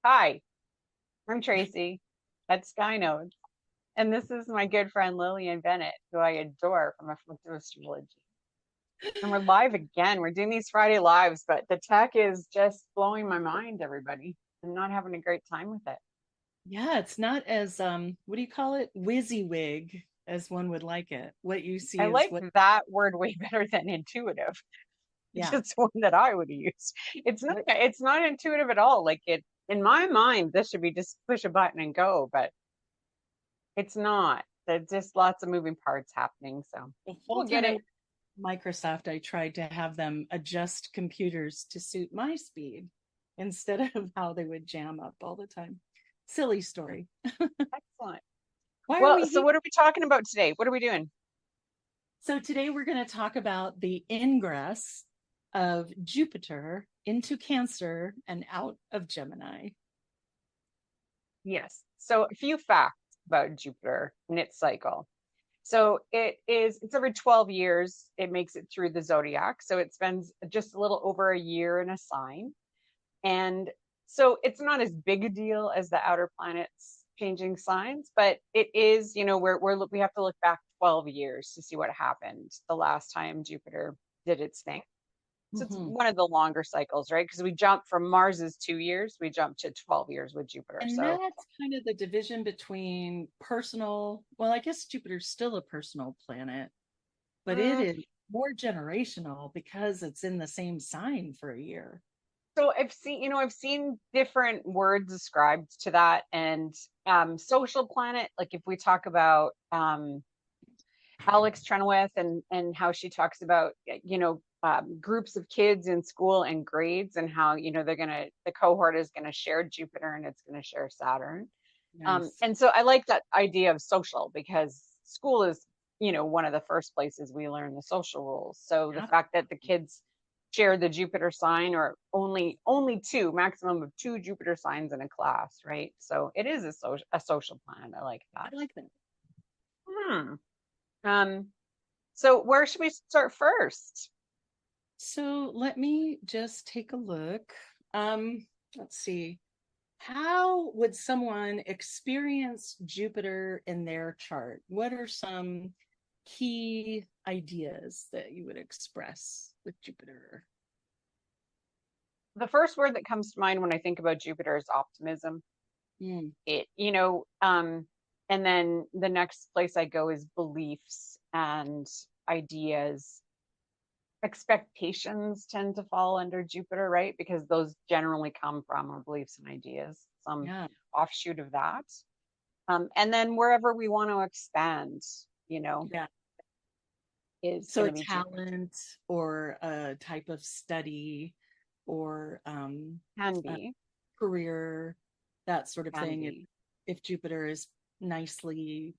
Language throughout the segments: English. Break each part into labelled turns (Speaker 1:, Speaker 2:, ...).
Speaker 1: Hi, I'm Tracy at Sky Nodes, and this is my good friend Lillian Bennett, who I adore from Astrology. And we're live again. We're doing these Friday lives, but the tech is just blowing my mind, everybody. I'm not having a great time with it.
Speaker 2: Yeah, it's not as what do you call it? WYSIWYG as one would like it. What you
Speaker 1: I
Speaker 2: see is
Speaker 1: like
Speaker 2: what,
Speaker 1: that word way better than intuitive, which
Speaker 2: yeah.
Speaker 1: is one that I would use.
Speaker 2: What
Speaker 1: It's not intuitive at all. Like it in my mind, this should be just push a button and go, but it's not. There's just lots of moving parts happening. So
Speaker 2: the whole
Speaker 1: we'll get
Speaker 2: time I
Speaker 1: it.
Speaker 2: worked at Microsoft, I tried to have them adjust computers to suit my speed instead of how they would jam up all the time. Silly story.
Speaker 1: Excellent.
Speaker 2: Why are
Speaker 1: Well,
Speaker 2: we
Speaker 1: so
Speaker 2: here?
Speaker 1: what are we talking about today? What are we doing?
Speaker 2: So today we're going to talk about the ingress of Jupiter into Cancer and out of Gemini.
Speaker 1: Yes. So a few facts about Jupiter and its cycle. So it's every 12 years it makes it through the zodiac. So it spends just a little over a year in a sign. And so it's not as big a deal as the outer planets changing signs, but it is, we have to look back 12 years to see what happened the last time Jupiter did its thing. So it's
Speaker 2: Mhm.
Speaker 1: one of the longer cycles, right? Because we jump from Mars's 2 years, we jump to 12 years with Jupiter.
Speaker 2: And
Speaker 1: So
Speaker 2: that's kind of the division between personal. Well, I guess Jupiter's still a personal planet, but it
Speaker 1: mm,
Speaker 2: is more generational because it's in the same sign for a year.
Speaker 1: so I've seen different words ascribed to that. And social planet, like if we talk about Alex Trenoweth and how she talks about groups of kids in school and grades and how the cohort is gonna share Jupiter and it's gonna share Saturn.
Speaker 2: Nice.
Speaker 1: And so I like that idea of social because school is, one of the first places we learn the social rules. So the
Speaker 2: Yeah.
Speaker 1: fact that the kids share the Jupiter sign or only two, maximum of two Jupiter signs in a class, right? So it is a social planet. I like
Speaker 2: I
Speaker 1: that.
Speaker 2: like that.
Speaker 1: Hmm. Um, so where should we start first?
Speaker 2: So let me just take a look. Let's see. How would someone experience Jupiter in their chart? What are some key ideas that you would express with Jupiter?
Speaker 1: The first word that comes to mind when I think about Jupiter is optimism.
Speaker 2: Mm,
Speaker 1: It, and then the next place I go is beliefs and ideas. Expectations tend to fall under Jupiter, right? Because those generally come from our beliefs and ideas, some
Speaker 2: yeah.
Speaker 1: offshoot of that. And then wherever we want to expand, you know,
Speaker 2: Yeah.
Speaker 1: is
Speaker 2: So
Speaker 1: going
Speaker 2: a
Speaker 1: to be Jupiter.
Speaker 2: talent or a type of study or
Speaker 1: Can
Speaker 2: a
Speaker 1: be,
Speaker 2: career, that sort of
Speaker 1: can
Speaker 2: thing.
Speaker 1: be.
Speaker 2: If Jupiter is nicely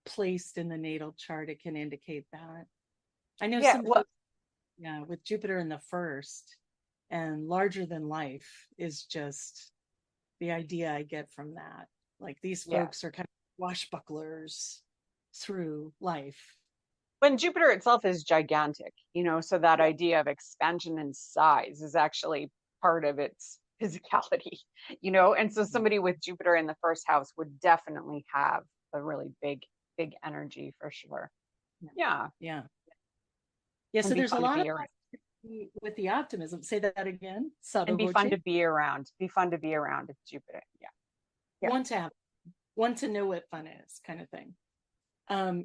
Speaker 2: placed in the natal chart, it can indicate that. I know
Speaker 1: Yeah,
Speaker 2: some
Speaker 1: well,
Speaker 2: folks, yeah, with Jupiter in the first and larger than life is just the idea I get from that. Like these
Speaker 1: yeah.
Speaker 2: folks are kind of washbucklers through life.
Speaker 1: When Jupiter itself is gigantic, so that
Speaker 2: Yeah.
Speaker 1: idea of expansion and size is actually part of its physicality, and so somebody with Jupiter in the first house would definitely have a really big energy for sure.
Speaker 2: Yeah.
Speaker 1: Yeah,
Speaker 2: Yeah. Yeah.
Speaker 1: and
Speaker 2: So
Speaker 1: be
Speaker 2: there's a
Speaker 1: fun to
Speaker 2: lot of
Speaker 1: be around.
Speaker 2: with the optimism. Say that again.
Speaker 1: And be fun
Speaker 2: Sadobochi.
Speaker 1: to be around. Be fun to be around with Jupiter. Yeah. Yeah.
Speaker 2: Want to have, want to know what fun is, kind of thing.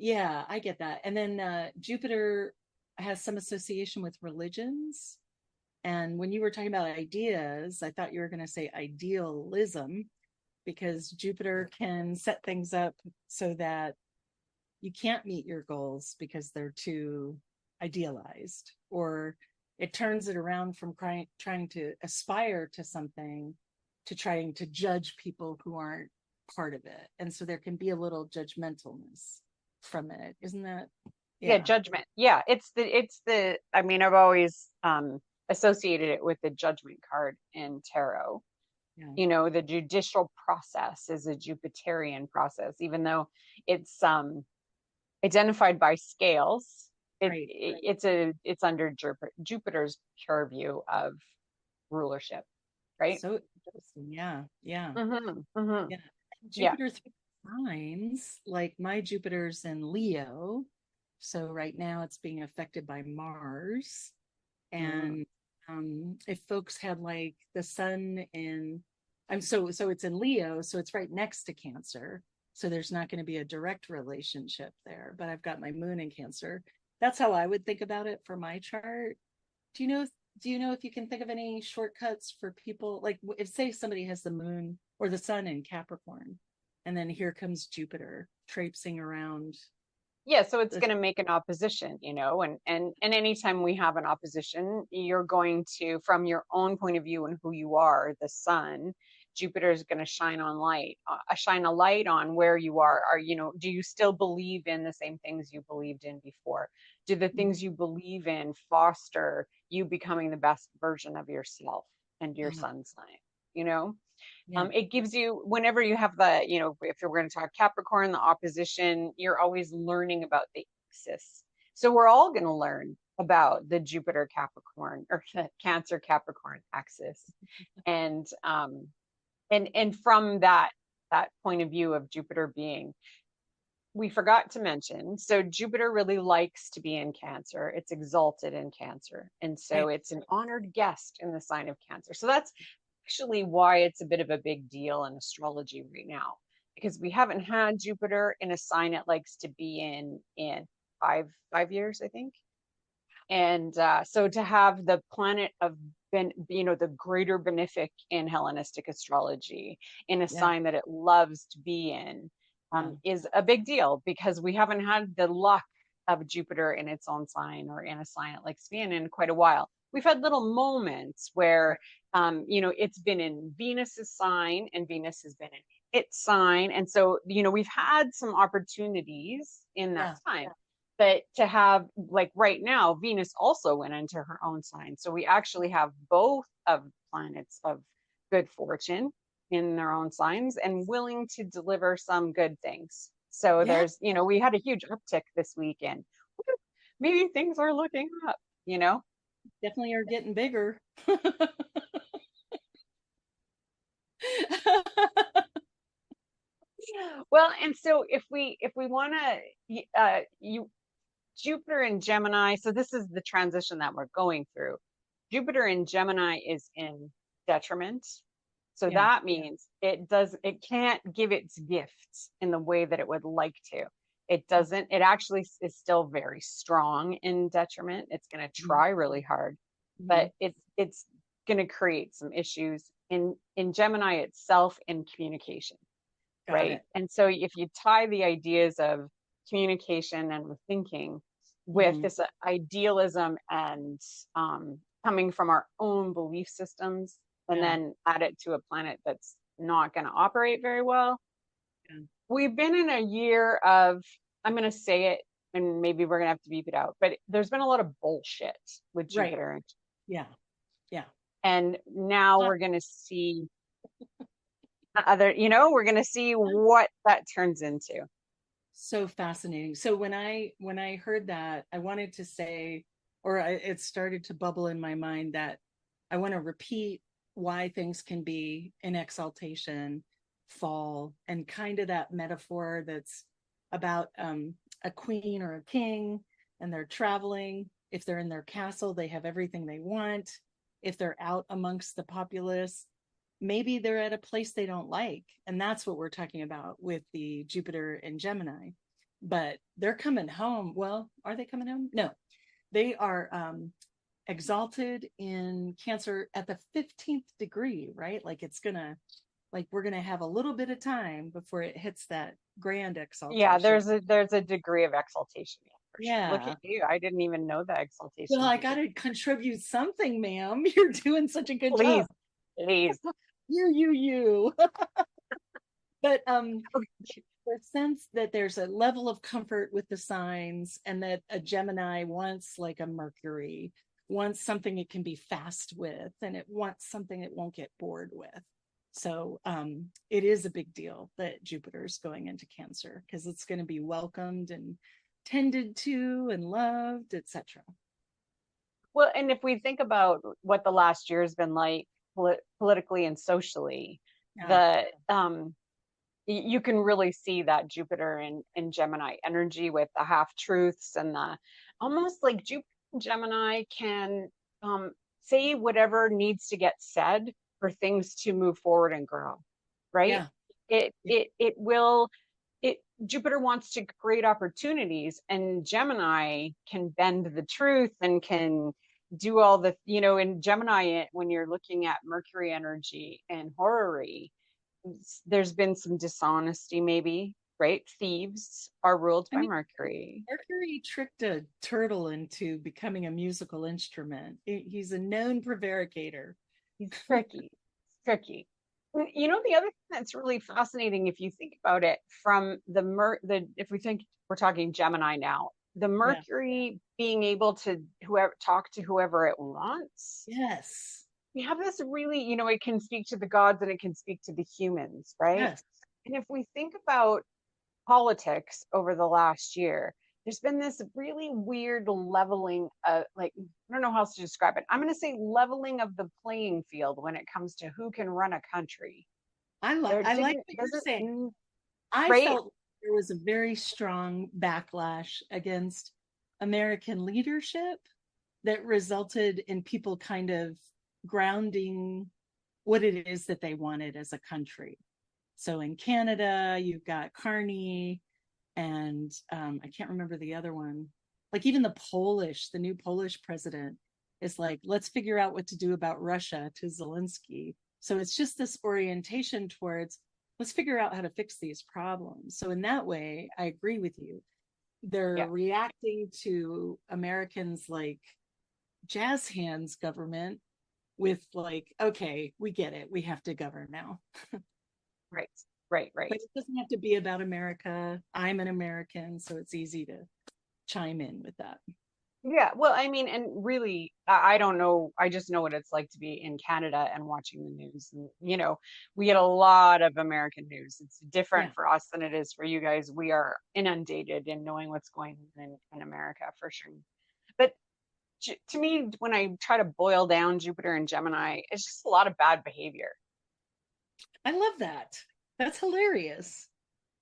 Speaker 2: Yeah, I get that. And then Jupiter has some association with religions. And when you were talking about ideas, I thought you were going to say idealism because Jupiter can set things up so that you can't meet your goals because they're too idealized, or it turns it around from trying to aspire to something to trying to judge people who aren't part of it. And so there can be a little judgmentalness from it. Isn't that?
Speaker 1: Yeah,
Speaker 2: Yeah.
Speaker 1: judgment. Yeah, I mean, I've always associated it with the judgment card in tarot.
Speaker 2: Yeah.
Speaker 1: The judicial process is a Jupiterian process, even though it's identified by scales.
Speaker 2: Right.
Speaker 1: It's under Jupiter's pure view of rulership. right?
Speaker 2: So interesting. Yeah. Yeah.
Speaker 1: Mm-hmm, mm-hmm.
Speaker 2: Yeah.
Speaker 1: Yeah.
Speaker 2: Jupiter through signs, like my Jupiter's in Leo. So right now it's being affected by Mars.
Speaker 1: Mm.
Speaker 2: And if folks had like the sun in, so it's in Leo, so it's right next to Cancer. So there's not going to be a direct relationship there, but I've got my moon in Cancer. That's how I would think about it for my chart. Do you know do you know if you can think of any shortcuts for people, like if say somebody has the moon or the sun in Capricorn, and then here comes Jupiter traipsing around
Speaker 1: Yeah, so it's
Speaker 2: the
Speaker 1: going to make an opposition, and anytime we have an opposition, you're going to, from your own point of view and who you are, the sun, Jupiter is going to shine a light on where you are. Do you still believe in the same things you believed in before? Do the things you believe in foster you becoming the best version of yourself and your sun sign? You know?
Speaker 2: yeah.
Speaker 1: It gives you, whenever you have if you're going to talk Capricorn, the opposition, you're always learning about the axis. So we're all going to learn about the Jupiter Capricorn or the Cancer Capricorn axis. And from that point of view of Jupiter being, we forgot to mention, so Jupiter really likes to be in Cancer. It's exalted in Cancer. And so
Speaker 2: Right.
Speaker 1: it's an honored guest in the sign of Cancer. So that's actually why it's a bit of a big deal in astrology right now, because we haven't had Jupiter in a sign it likes to be in five years, I think. And so to have the planet of the greater benefic in Hellenistic astrology in a
Speaker 2: Yeah.
Speaker 1: sign that it loves to be in,
Speaker 2: Yeah.
Speaker 1: is a big deal, because we haven't had the luck of Jupiter in its own sign or in a sign it likes to be in quite a while. We've had little moments where, it's been in Venus's sign and Venus has been in its sign. And so, we've had some opportunities in that
Speaker 2: Yeah.
Speaker 1: time. But to have, like right now, Venus also went into her own sign. So we actually have both of planets of good fortune in their own signs and willing to deliver some good things. So
Speaker 2: Yeah.
Speaker 1: we had a huge uptick this weekend. Maybe things are looking up, you know?
Speaker 2: Definitely are getting bigger.
Speaker 1: Well, and so if we want to, you Jupiter in Gemini, so this is the transition that we're going through. Jupiter in Gemini is in detriment. So
Speaker 2: Yeah.
Speaker 1: that means it can't give its gifts in the way that it would like to. It doesn't, it actually is still very strong in detriment. It's going to
Speaker 2: Mhm.
Speaker 1: try really hard,
Speaker 2: Mhm.
Speaker 1: but it's going to create some issues in Gemini itself in communication,
Speaker 2: Got
Speaker 1: right?
Speaker 2: it.
Speaker 1: And so if you tie the ideas of communication and thinking with
Speaker 2: Mhm.
Speaker 1: this idealism and coming from our own belief systems, and
Speaker 2: Yeah.
Speaker 1: then add it to a planet that's not going to operate very well.
Speaker 2: Yeah.
Speaker 1: We've been in a year of, I'm going to say it, and maybe we're going to have to beep it out, but there's been a lot of bullshit with
Speaker 2: Right.
Speaker 1: Jupiter.
Speaker 2: Yeah. Yeah.
Speaker 1: And now we're going to see we're going to see what that turns into.
Speaker 2: So fascinating. So when I heard that, I wanted to say, it started to bubble in my mind that I want to repeat why things can be in exaltation, fall, and kind of that metaphor that's about a queen or a king, and they're traveling. If they're in their castle, they have everything they want. If they're out amongst the populace, maybe they're at a place they don't like. And that's what we're talking about with the Jupiter and Gemini. But they're coming home. Well, are they coming home? No, they are exalted in Cancer at the 15th degree, right? Like we're gonna have a little bit of time before it hits that grand
Speaker 1: Yeah,
Speaker 2: exaltation.
Speaker 1: there's a degree of exaltation, yeah, for sure. Look
Speaker 2: Yeah.
Speaker 1: at you. I didn't even know the
Speaker 2: Well,
Speaker 1: exaltation
Speaker 2: I got
Speaker 1: degree.
Speaker 2: to contribute something, ma'am. You're doing such a good job.
Speaker 1: Please, please.
Speaker 2: You. But
Speaker 1: Okay.
Speaker 2: the sense that there's a level of comfort with the signs, and that a Gemini wants like a Mercury, wants something it can be fast with, and it wants something it won't get bored with. So it is a big deal that Jupiter's going into Cancer, because it's going to be welcomed and tended to and loved, etc.
Speaker 1: Well, and if we think about what the last year has been like, politically and socially.
Speaker 2: Yeah.
Speaker 1: The You can really see that Jupiter in Gemini energy with the half truths and the almost like Jupiter and Gemini can say whatever needs to get said for things to move forward and grow, right?
Speaker 2: Yeah.
Speaker 1: It will it Jupiter wants to create opportunities, and Gemini can bend the truth and can do all the, in Gemini, when you're looking at Mercury energy and horary, there's been some dishonesty, maybe, right? Thieves are ruled
Speaker 2: I
Speaker 1: by
Speaker 2: mean,
Speaker 1: Mercury.
Speaker 2: Mercury tricked a turtle into becoming a musical instrument. He's a known prevaricator.
Speaker 1: He's tricky. Tricky. The other thing that's really fascinating, if you think about it, from if we think we're talking Gemini now, the
Speaker 2: Yeah.
Speaker 1: Mercury being able to whoever talk to whoever it wants.
Speaker 2: Yes.
Speaker 1: We have this really, it can speak to the gods and it can speak to the humans, right?
Speaker 2: Yes.
Speaker 1: And if we think about politics over the last year, there's been this really weird leveling of, like, I don't know how else to describe it. I'm going to say leveling of the playing field when it comes to who can run a country. There
Speaker 2: I like
Speaker 1: didn't
Speaker 2: what you're
Speaker 1: doesn't
Speaker 2: saying. I
Speaker 1: right?
Speaker 2: felt there was a very strong backlash against American leadership that resulted in people kind of grounding what it is that they wanted as a country. So in Canada, you've got Carney, and I can't remember the other one. Like even the new Polish president is like, let's figure out what to do about Russia to Zelensky. So it's just this orientation towards let's figure out how to fix these problems. So in that way, I agree with you. They're
Speaker 1: Yeah.
Speaker 2: reacting to Americans like jazz hands government with like, okay, we get it. We have to govern now.
Speaker 1: Right. Right.
Speaker 2: But
Speaker 1: Right.
Speaker 2: it doesn't have to be about America. I'm an American, so it's easy to chime in with that.
Speaker 1: Yeah, well, I mean, and really, I don't know. I just know what it's like to be in Canada and watching the news. And, we get a lot of American news. It's different
Speaker 2: Yeah.
Speaker 1: for us than it is for you guys. We are inundated in knowing what's going on in America for sure. But to me, when I try to boil down Jupiter and Gemini, it's just a lot of bad behavior.
Speaker 2: I love that. That's hilarious.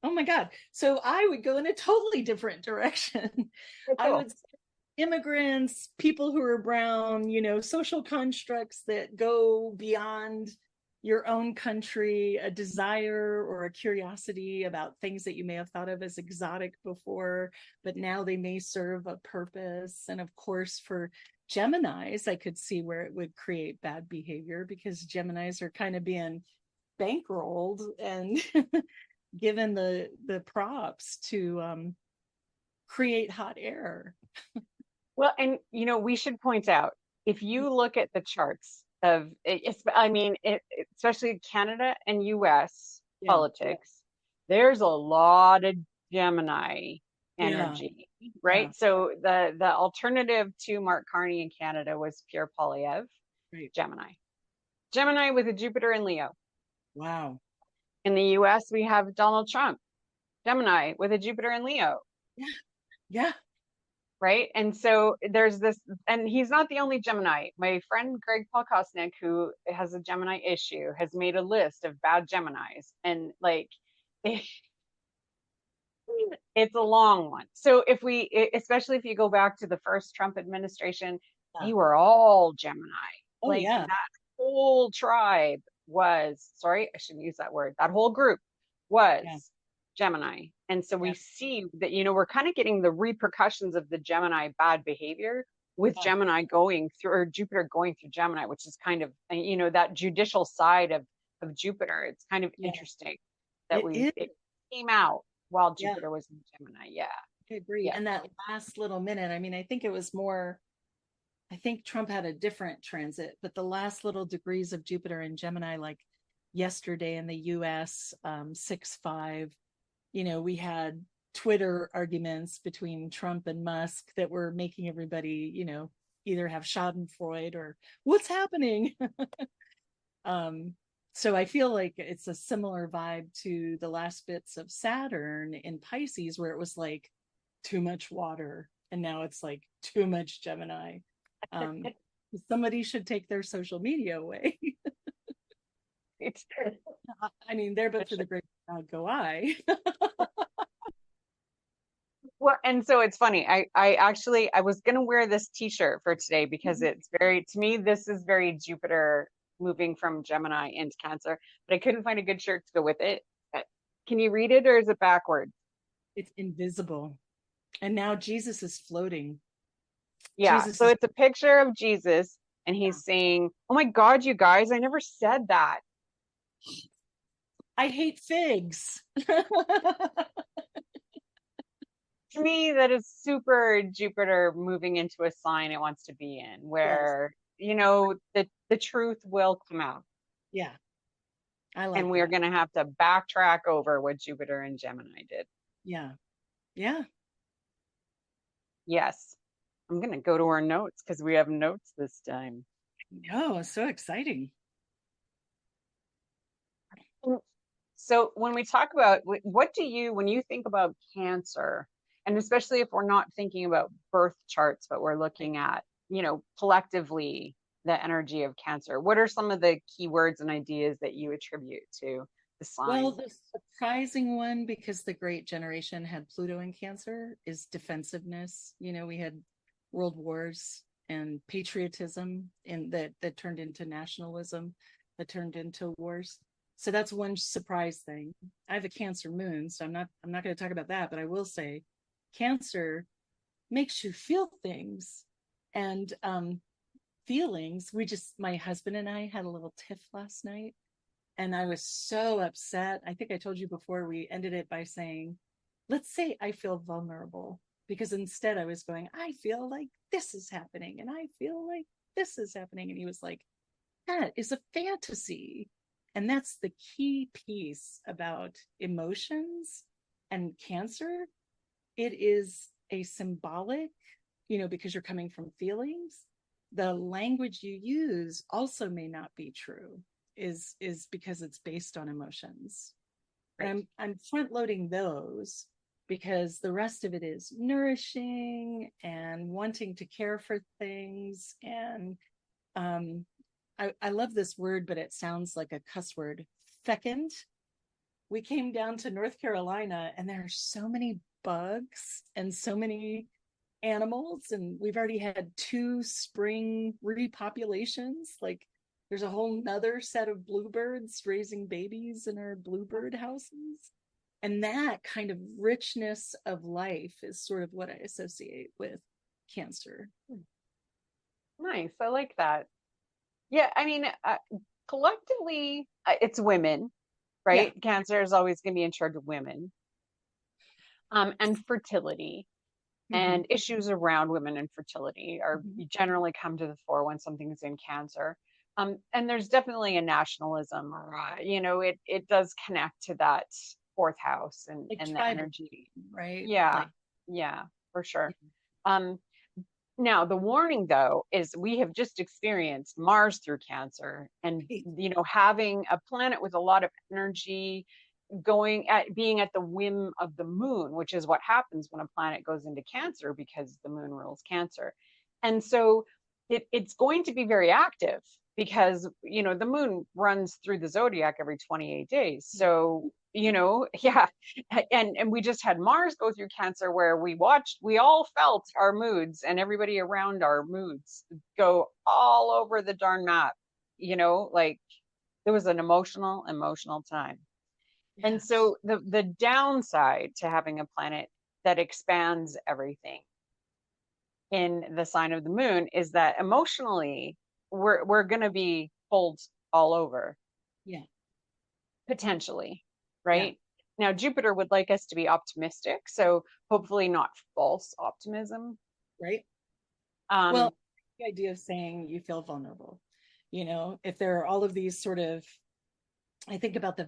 Speaker 2: Oh my God. So I would go in a totally different direction.
Speaker 1: Very
Speaker 2: I
Speaker 1: cool.
Speaker 2: would immigrants, people who are brown, social constructs that go beyond your own country, a desire or a curiosity about things that you may have thought of as exotic before, but now they may serve a purpose. And of course, for Geminis, I could see where it would create bad behavior because Geminis are kind of being bankrolled and given the props to create hot air.
Speaker 1: Well, and we should point out, if you look at the charts of it's, I mean, especially Canada and US
Speaker 2: Yeah,
Speaker 1: politics, there's a lot of Gemini
Speaker 2: yeah,
Speaker 1: energy,
Speaker 2: yeah,
Speaker 1: right? So the alternative to Mark Carney in Canada was Pierre Poilievre,
Speaker 2: right.
Speaker 1: Gemini. Gemini with a Jupiter in Leo.
Speaker 2: Wow.
Speaker 1: In the US, we have Donald Trump, Gemini with a Jupiter in Leo.
Speaker 2: Yeah, yeah,
Speaker 1: Right. And so there's this, and he's not the only Gemini. My friend Greg Paul Kosnick, who has a Gemini issue, has made a list of bad Geminis. And like, it's a long one. So especially if you go back to the first Trump administration,
Speaker 2: yeah.
Speaker 1: they were all Gemini.
Speaker 2: Oh
Speaker 1: Like
Speaker 2: yeah,
Speaker 1: that whole tribe was, sorry, I shouldn't use that word. That whole group was
Speaker 2: yeah,
Speaker 1: Gemini. And so we
Speaker 2: yeah,
Speaker 1: see that, we're kind of getting the repercussions of the Gemini bad behavior with
Speaker 2: yeah,
Speaker 1: Gemini going through, or Jupiter going through Gemini, which is kind of, that judicial side of Jupiter. It's kind of
Speaker 2: yeah.
Speaker 1: interesting that
Speaker 2: It is.
Speaker 1: it came out while
Speaker 2: Yeah,
Speaker 1: Jupiter was in Gemini. Yeah.
Speaker 2: I agree.
Speaker 1: Yeah.
Speaker 2: And that last little minute, I mean, I think it was more. I think Trump had a different transit, but the last little degrees of Jupiter and Gemini, like yesterday in the U.S., 6-5. We had Twitter arguments between Trump and Musk that were making everybody, either have Schadenfreude or what's happening. So I feel like it's a similar vibe to the last bits of Saturn in Pisces, where it was like too much water, and now it's like too much Gemini. Um, Somebody should take their social media away. I mean, there but for the great God go I.
Speaker 1: Well, and so it's funny. I actually I was gonna wear this t-shirt for today because it's very, to me, this is very Jupiter moving from Gemini into Cancer, but I couldn't find a good shirt to go with it. Uh, Can you read it or is it backwards?
Speaker 2: It's invisible. And now Jesus is floating.
Speaker 1: Yeah,
Speaker 2: Jesus
Speaker 1: so
Speaker 2: is,
Speaker 1: it's a picture of Jesus and
Speaker 2: yeah.
Speaker 1: he's saying, "Oh my God, you guys, I never said that."
Speaker 2: I hate figs.
Speaker 1: To me, that is super Jupiter moving into a sign it wants to be in,
Speaker 2: Yes.
Speaker 1: where, the truth will come out.
Speaker 2: Yeah. I
Speaker 1: And
Speaker 2: like
Speaker 1: we are
Speaker 2: that.
Speaker 1: going to have to backtrack over what Jupiter and Gemini did.
Speaker 2: Yeah. Yeah.
Speaker 1: Yes. I'm going to go to our notes because we have notes this time.
Speaker 2: Oh, so exciting.
Speaker 1: Mm. So, when we talk about what do you, when you think about Cancer, and especially if we're not thinking about birth charts, but we're
Speaker 2: Right.
Speaker 1: looking at, collectively the energy of Cancer, what are some of the keywords and ideas that you attribute to the
Speaker 2: Well,
Speaker 1: sign?
Speaker 2: the surprising one, because the Great Generation had Pluto in Cancer, is defensiveness. We had world wars and patriotism, and that turned into nationalism, that turned into wars. So that's one surprise thing. I have a Cancer moon, so I'm not going to talk about that, but I will say Cancer makes you feel things, and feelings. My husband and I had a little tiff last night, and I was so upset. I think I told you before, we ended it by saying, let's say I feel vulnerable. Because instead I was going, I feel like this is happening. And I feel like this is happening. And he was like, that is a fantasy. And that's the key piece about emotions and Cancer. It is a symbolic, because you're coming from feelings. The language you use also may not be true, is because it's based on emotions. And
Speaker 1: Right.
Speaker 2: I'm front loading those because the rest of it is nourishing and wanting to care for things. And um, I love this word, but it sounds like a cuss word. Fecund. We came down to North Carolina, and there are so many bugs and so many animals, and we've already had two spring repopulations. Like, there's a whole nother set of bluebirds raising babies in our bluebird houses. And that kind of richness of life is sort of what I associate with Cancer.
Speaker 1: Nice. I like that. Yeah, I mean, collectively, it's women,
Speaker 2: Yeah.
Speaker 1: right? Cancer is always going to be in charge of women, and fertility
Speaker 2: Mm-hmm.
Speaker 1: and issues around women and fertility are
Speaker 2: Mm-hmm.
Speaker 1: generally come to the fore when something's in Cancer. And there's definitely a nationalism, or it does connect to that fourth house and
Speaker 2: Like
Speaker 1: the
Speaker 2: tribal,
Speaker 1: energy.
Speaker 2: right?
Speaker 1: Yeah,
Speaker 2: Like,
Speaker 1: yeah, for sure.
Speaker 2: yeah.
Speaker 1: Um, Now, the warning, though, is we have just experienced Mars through Cancer, and
Speaker 2: Right.
Speaker 1: having a planet with a lot of energy being at the whim of the moon, which is what happens when a planet goes into Cancer because the moon rules Cancer. And so it's going to be very active because the moon runs through the zodiac every 28 days. So, yeah. And we just had Mars go through Cancer, where we all felt our moods, and everybody around our moods go all over the darn map, like it was an emotional time. And
Speaker 2: Yes.
Speaker 1: so the downside to having a planet that expands everything in the sign of the moon is that emotionally we're going to be pulled all over,
Speaker 2: Yeah.
Speaker 1: potentially,
Speaker 2: Yeah.
Speaker 1: right? Now Jupiter would like us to be optimistic, so hopefully not false optimism.
Speaker 2: Right.
Speaker 1: Um
Speaker 2: Well, the idea of saying you feel vulnerable, if there are all of these sort of, I think about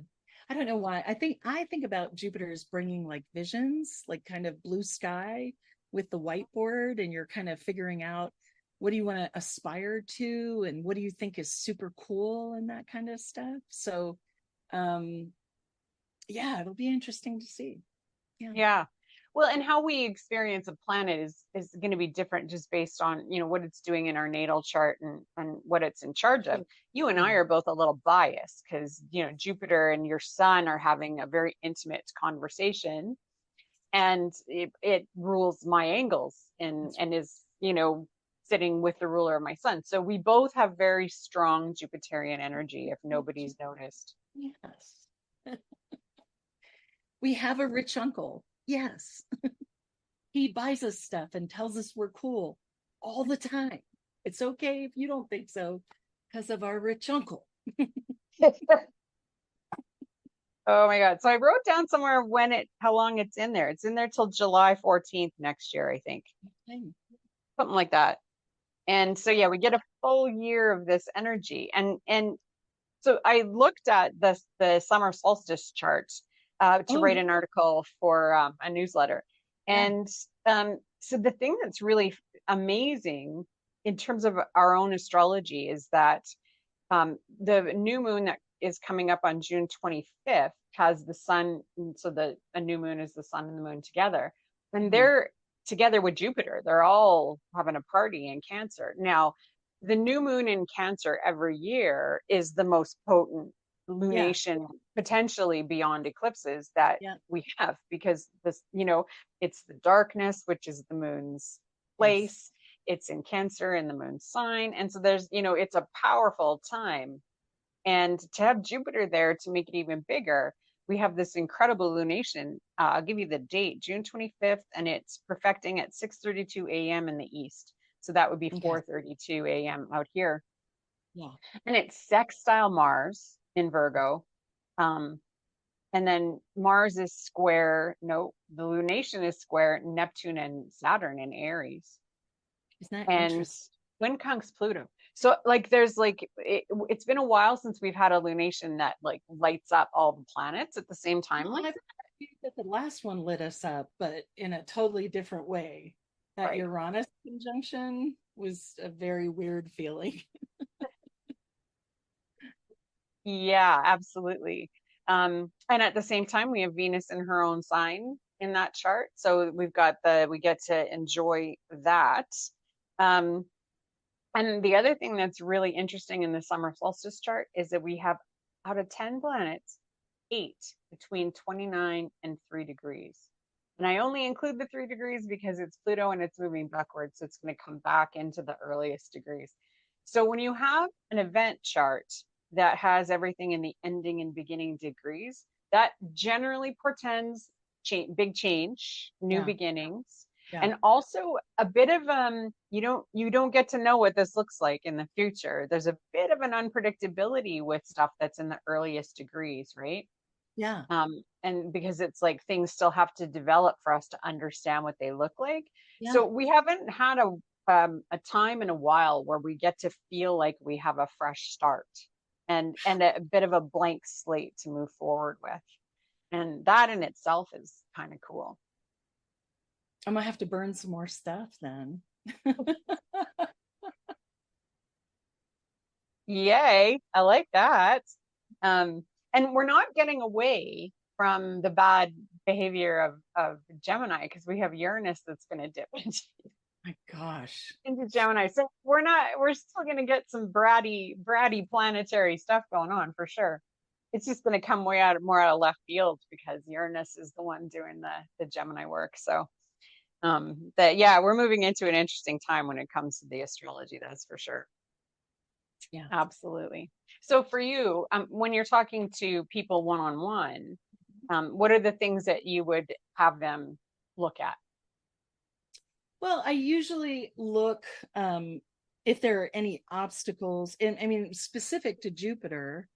Speaker 2: I don't know why, I think about Jupiter's bringing like visions, like kind of blue sky with the whiteboard, and you're kind of figuring out what do you want to aspire to, and what do you think is super cool, and that kind of stuff. So, yeah, it'll be interesting to see. Yeah.
Speaker 1: yeah. Well, and how we experience a planet is going to be different just based on, what it's doing in our natal chart and what it's in charge of. You and I
Speaker 2: Yeah.
Speaker 1: are both a little biased because, Jupiter and your sun are having a very intimate conversation, and it rules my angles and is, sitting with the ruler of my sun. So we both have very strong Jupiterian energy, if nobody's noticed.
Speaker 2: Yes. We have a rich uncle. Yes. He buys us stuff and tells us we're cool all the time. It's okay if you don't think so because of our rich uncle.
Speaker 1: Oh my God. So I wrote down somewhere how long it's in there. It's in there till July 14th next year, I think.
Speaker 2: Okay.
Speaker 1: Something like that. And so yeah, we get a full year of this energy. And so I looked at the summer solstice chart to
Speaker 2: Oh,
Speaker 1: write
Speaker 2: yeah.
Speaker 1: an article for a newsletter.
Speaker 2: Yeah.
Speaker 1: And so the thing that's really amazing in terms of our own astrology is that the new moon that is coming up on June 25th has the sun. So a new moon is the sun and the moon together. And
Speaker 2: Mhm.
Speaker 1: they're together with Jupiter. They're all having a party in Cancer. Now, the new moon in Cancer every year is the most potent
Speaker 2: Yeah.
Speaker 1: lunation, potentially beyond eclipses, that
Speaker 2: Yeah.
Speaker 1: we have, because it's the darkness, which is the moon's
Speaker 2: Yes.
Speaker 1: place. It's in Cancer in the moon sign. And so it's a powerful time. And to have Jupiter there to make it even bigger, we have this incredible lunation. I'll give you the date, June 25th, and it's perfecting at 6:32 a.m. in the east. So that would be
Speaker 2: Okay.
Speaker 1: 4:32 a.m. out here.
Speaker 2: Yeah.
Speaker 1: And it's sextile Mars in Virgo. Um, and then Mars is square, no, the lunation is square Neptune and Saturn in Aries,
Speaker 2: Isn't that
Speaker 1: and
Speaker 2: interesting?
Speaker 1: quincunx Pluto. So like there's like it's been a while since we've had a lunation that like lights up all the planets at the same time
Speaker 2: Well,
Speaker 1: like
Speaker 2: I think that the last one lit us up, but in a totally different way.
Speaker 1: that.
Speaker 2: That
Speaker 1: Right.
Speaker 2: Uranus conjunction was a very weird feeling.
Speaker 1: Yeah, absolutely. And at the same time, we have Venus in her own sign in that chart. So we get to enjoy that. Um, And the other thing that's really interesting in the summer solstice chart is that we have, out of 10 planets, 8 between 29 and 3 degrees. And I only include the 3 degrees because it's Pluto and it's moving backwards. So it's going to come back into the earliest degrees. So when you have an event chart that has everything in the ending and beginning degrees, that generally portends big change, new
Speaker 2: Yeah.
Speaker 1: beginnings,
Speaker 2: Yeah.
Speaker 1: and also a bit of you don't get to know what this looks like in the future. There's a bit of an unpredictability with stuff that's in the earliest degrees, right?
Speaker 2: Yeah.
Speaker 1: And because it's like things still have to develop for us to understand what they look like.
Speaker 2: Yeah.
Speaker 1: So we haven't had a time in a while where we get to feel like we have a fresh start and a bit of a blank slate to move forward with. And that in itself is kind of cool.
Speaker 2: I'm gonna have to burn some more stuff then.
Speaker 1: Yay, I like that. And we're not getting away from the bad behavior of Gemini because we have Uranus that's going to dip
Speaker 2: My gosh.
Speaker 1: into Gemini. So we're still going to get some bratty planetary stuff going on for sure. It's just going to come more out of left field because Uranus is the one doing the Gemini work. So that yeah, we're moving into an interesting time when it comes to the astrology, that's for sure.
Speaker 2: Yeah.
Speaker 1: Absolutely. So for you, when you're talking to people one on one, what are the things that you would have them look at?
Speaker 2: Well, I usually look if there are any obstacles, and I mean, specific to Jupiter,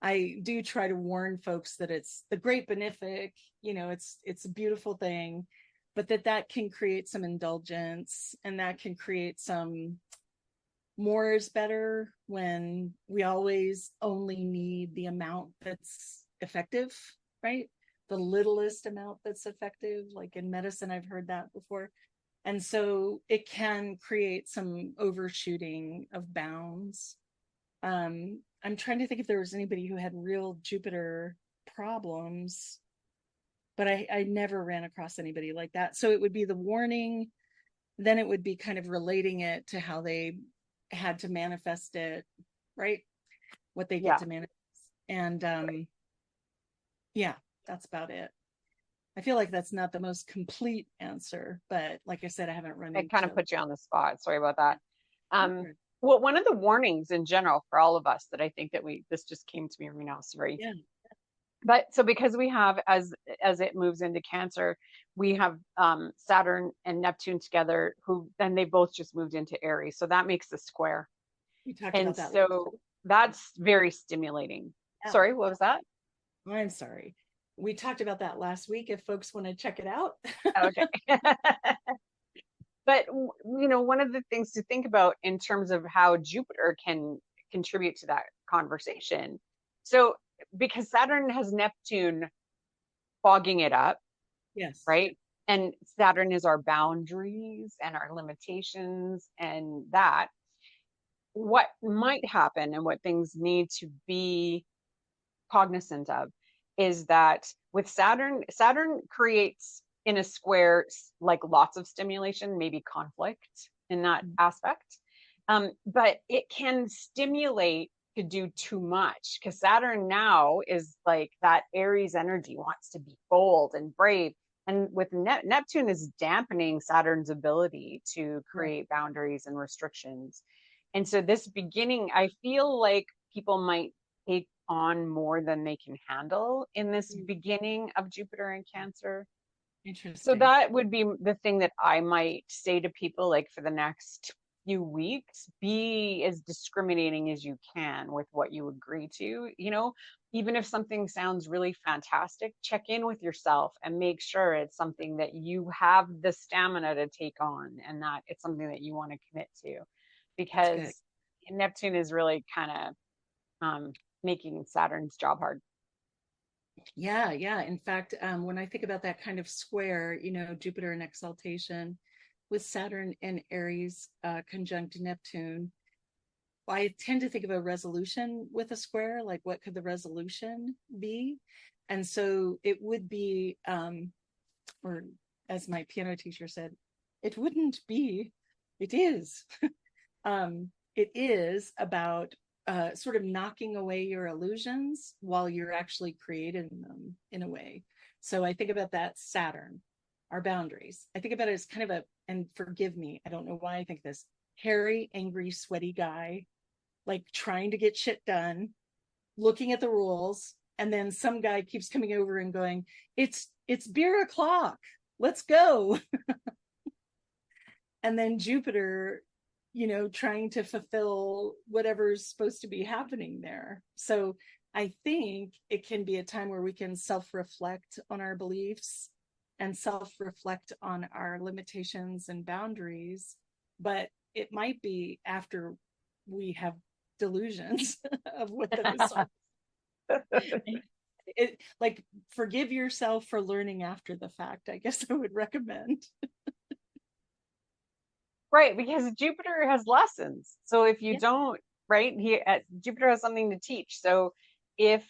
Speaker 2: I do try to warn folks that it's the great benefic, it's a beautiful thing, but that can create some indulgence and that can create some more is better when we always only need the amount that's effective, right? The littlest amount that's effective. Like in medicine, I've heard that before. And so it can create some overshooting of bounds. I'm trying to think if there was anybody who had real Jupiter problems, but I never ran across anybody like that. So it would be the warning, then it would be kind of relating it to how they had to manifest it, right? What they get
Speaker 1: Yeah,
Speaker 2: to manifest. And yeah, that's about it. I feel like that's not the most complete answer, but like I said, I haven't run
Speaker 1: I kind of
Speaker 2: into.
Speaker 1: put you on the spot. Sorry about that. Um,
Speaker 2: Okay.
Speaker 1: well, one of the warnings in general for all of us that I think that this just came to me right now, sorry.
Speaker 2: Yeah.
Speaker 1: But so because we have as it moves into Cancer, we have Saturn and Neptune together, who then they both just moved into Aries. So that makes a square.
Speaker 2: We talked
Speaker 1: And
Speaker 2: about that last
Speaker 1: so that's very stimulating.
Speaker 2: week.
Speaker 1: Sorry, what was that?
Speaker 2: I'm sorry. We talked about that last week if folks want to check it out.
Speaker 1: Okay. But one of the things to think about in terms of how Jupiter can contribute to that conversation. So because Saturn has Neptune fogging it up,
Speaker 2: Yes.
Speaker 1: right? And Saturn is our boundaries and our limitations and that. What might happen and what things need to be cognizant of is that with Saturn creates in a square like lots of stimulation, maybe conflict in that aspect. But it can stimulate to do too much because Saturn now is like that Aries energy wants to be bold and brave. And with Neptune is dampening Saturn's ability to
Speaker 2: Right.
Speaker 1: create boundaries and restrictions. And so this beginning, I feel like people might take on more than they can handle in this beginning of Jupiter and Cancer. So
Speaker 2: Interesting.
Speaker 1: that would be the thing that I might say to people like for the next few weeks, be as discriminating as you can with what you agree to, even if something sounds really fantastic, check in with yourself and make sure it's something that you have the stamina to take on and that it's something that you want to commit to
Speaker 2: That's good.
Speaker 1: because Neptune is really kind of making Saturn's job hard.
Speaker 2: Yeah, yeah. In fact, when I think about that kind of square, Jupiter in exaltation with Saturn and Aries conjunct Neptune, I tend to think of a resolution with a square, like what could the resolution be? And so it would be, or as my piano teacher said, it wouldn't be, it is. It is about sort of knocking away your illusions while you're actually creating them in a way. So I think about that Saturn, our boundaries. I think about it as kind of and forgive me, I don't know why I think this, hairy, angry, sweaty guy, like trying to get shit done, looking at the rules, and then some guy keeps coming over and going, it's beer o'clock, let's go. And then Jupiter, trying to fulfill whatever's supposed to be happening there. So I think it can be a time where we can self-reflect on our beliefs and self-reflect on our limitations and boundaries, but it might be after we have delusions of what those are. Like forgive yourself for learning after the fact, I guess I would recommend.
Speaker 1: Right, because Jupiter has lessons. So if you
Speaker 2: Yeah.
Speaker 1: don't, right, Jupiter has something to teach. So if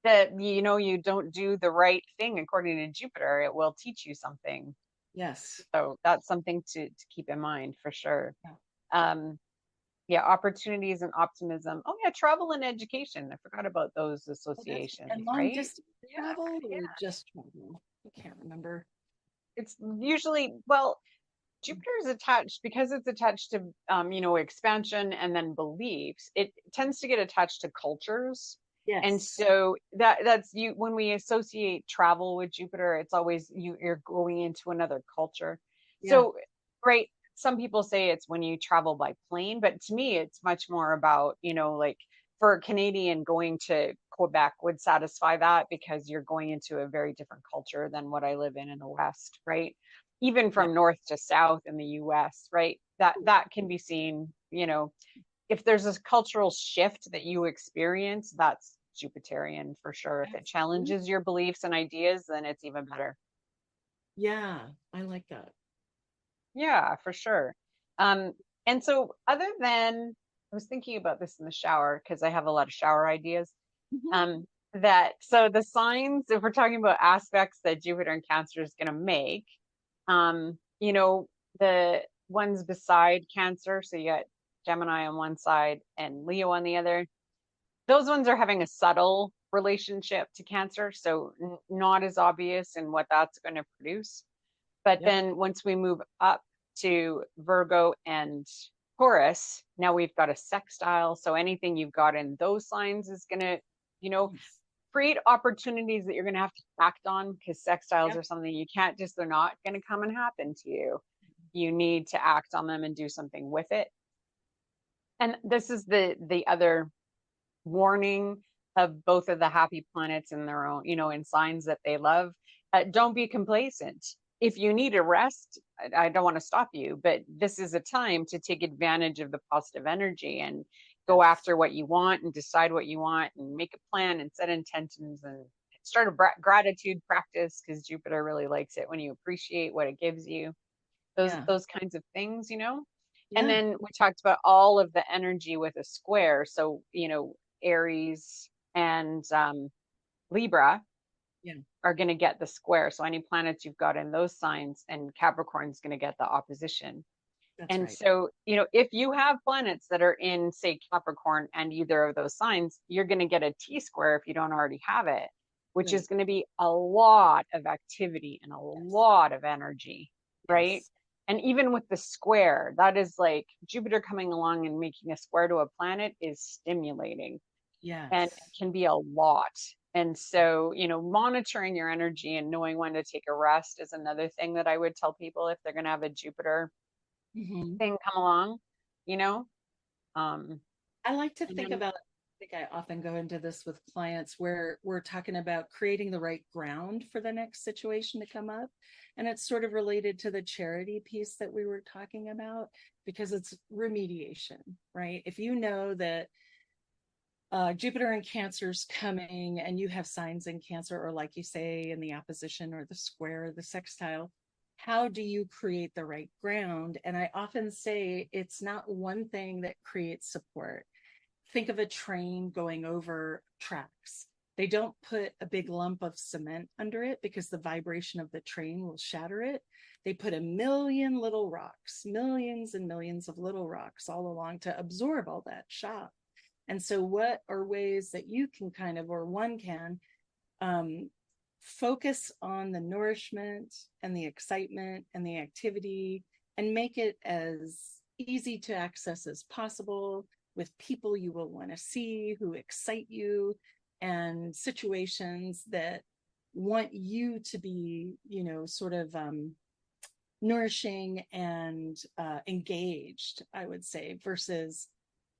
Speaker 1: that you don't do the right thing according to Jupiter, it will teach you something.
Speaker 2: Yes.
Speaker 1: So that's something to keep in mind for sure.
Speaker 2: Yeah.
Speaker 1: Um, yeah, opportunities and optimism. Oh yeah, travel and education. I forgot about those
Speaker 2: Well, that's and
Speaker 1: associations,
Speaker 2: long
Speaker 1: right?
Speaker 2: distance
Speaker 1: Yeah,
Speaker 2: travel
Speaker 1: yeah.
Speaker 2: or just travel? I can't remember.
Speaker 1: It's usually, well, Jupiter is attached because it's attached to expansion and then beliefs. It tends to get attached to cultures. And
Speaker 2: Yes.
Speaker 1: so that's you when we associate travel with Jupiter, it's always you're going into another culture.
Speaker 2: Yeah.
Speaker 1: So right, some people say it's when you travel by plane, but to me it's much more about, like for a Canadian going to Quebec would satisfy that because you're going into a very different culture than what I live in the West, right? Even
Speaker 2: Yeah.
Speaker 1: from north to south in the US, right? That can be seen, if there's a cultural shift that you experience, that's Jupiterian for sure. If it
Speaker 2: Absolutely.
Speaker 1: challenges your beliefs and ideas, then it's even better.
Speaker 2: Yeah. I like that.
Speaker 1: Yeah, for sure. Um, and so other than I was thinking about this in the shower because I have a lot of shower ideas.
Speaker 2: Mhm.
Speaker 1: Um, so the signs, if we're talking about aspects that Jupiter and Cancer is going to make, you know, the ones beside Cancer, so you got Gemini on one side and Leo on the other, those ones are having a subtle relationship to Cancer, so not as obvious in what that's going to produce. But
Speaker 2: Yep.
Speaker 1: then once we move up to Virgo and Taurus, now we've got a sextile. So anything you've got in those signs is going to, you know,
Speaker 2: Nice.
Speaker 1: create opportunities that you're going to have to act on, because sextiles
Speaker 2: Yep.
Speaker 1: are something you can't just, they're not going to come and happen to you. You need to act on them and do something with it. And this is the other warning of both of the happy planets in their own, you know, in signs that they love. Don't be complacent. If you need a rest, I don't want to stop you, but this is a time to take advantage of the positive energy and go
Speaker 2: Yes.
Speaker 1: after what you want and decide what you want and make a plan and set intentions and start a gratitude practice, because Jupiter really likes it when you appreciate what it gives you.
Speaker 2: Yeah.
Speaker 1: Those kinds of things, you know. And
Speaker 2: Yeah.
Speaker 1: then we talked about all of the energy with a square. So, you know, Aries and Libra
Speaker 2: Yeah.
Speaker 1: are going to get the square. So any planets you've got in those signs, and Capricorn's going to get the opposition.
Speaker 2: That's
Speaker 1: And
Speaker 2: right.
Speaker 1: so, you know, if you have planets that are in, say, Capricorn and either of those signs, you're going to get a T square if you don't already have it, which is
Speaker 2: Right.
Speaker 1: going to be a lot of activity and a
Speaker 2: Yes.
Speaker 1: lot of energy, right?
Speaker 2: Yes.
Speaker 1: And even with the square, that is like Jupiter coming along and making a square to a planet is stimulating and it
Speaker 2: Yes.
Speaker 1: can be a lot. And so, you know, monitoring your energy and knowing when to take a rest is another thing that I would tell people if they're going to have a Jupiter
Speaker 2: Hmm.
Speaker 1: thing come along, you know. Um,
Speaker 2: I like to
Speaker 1: and
Speaker 2: think
Speaker 1: then,
Speaker 2: about, I think I often go into this with clients where we're talking about creating the right ground for the next situation to come up. And it's sort of related to the charity piece that we were talking about, because it's remediation, right? If you know that Jupiter in Cancer's coming and you have signs in Cancer, or like you say, in the opposition or the square, the sextile, how do you create the right ground? And I often say it's not one thing that creates support. Think of a train going over tracks. They don't put a big lump of cement under it because the vibration of the train will shatter it. They put a million little rocks, millions and millions of little rocks all along to absorb all that shock. And so, what are ways that you can kind of, or one can, um, focus on the nourishment and the excitement and the activity and make it as easy to access as possible with people you will want to see who excite you and situations that want you to be, you know, sort of nourishing and engaged, I would say, versus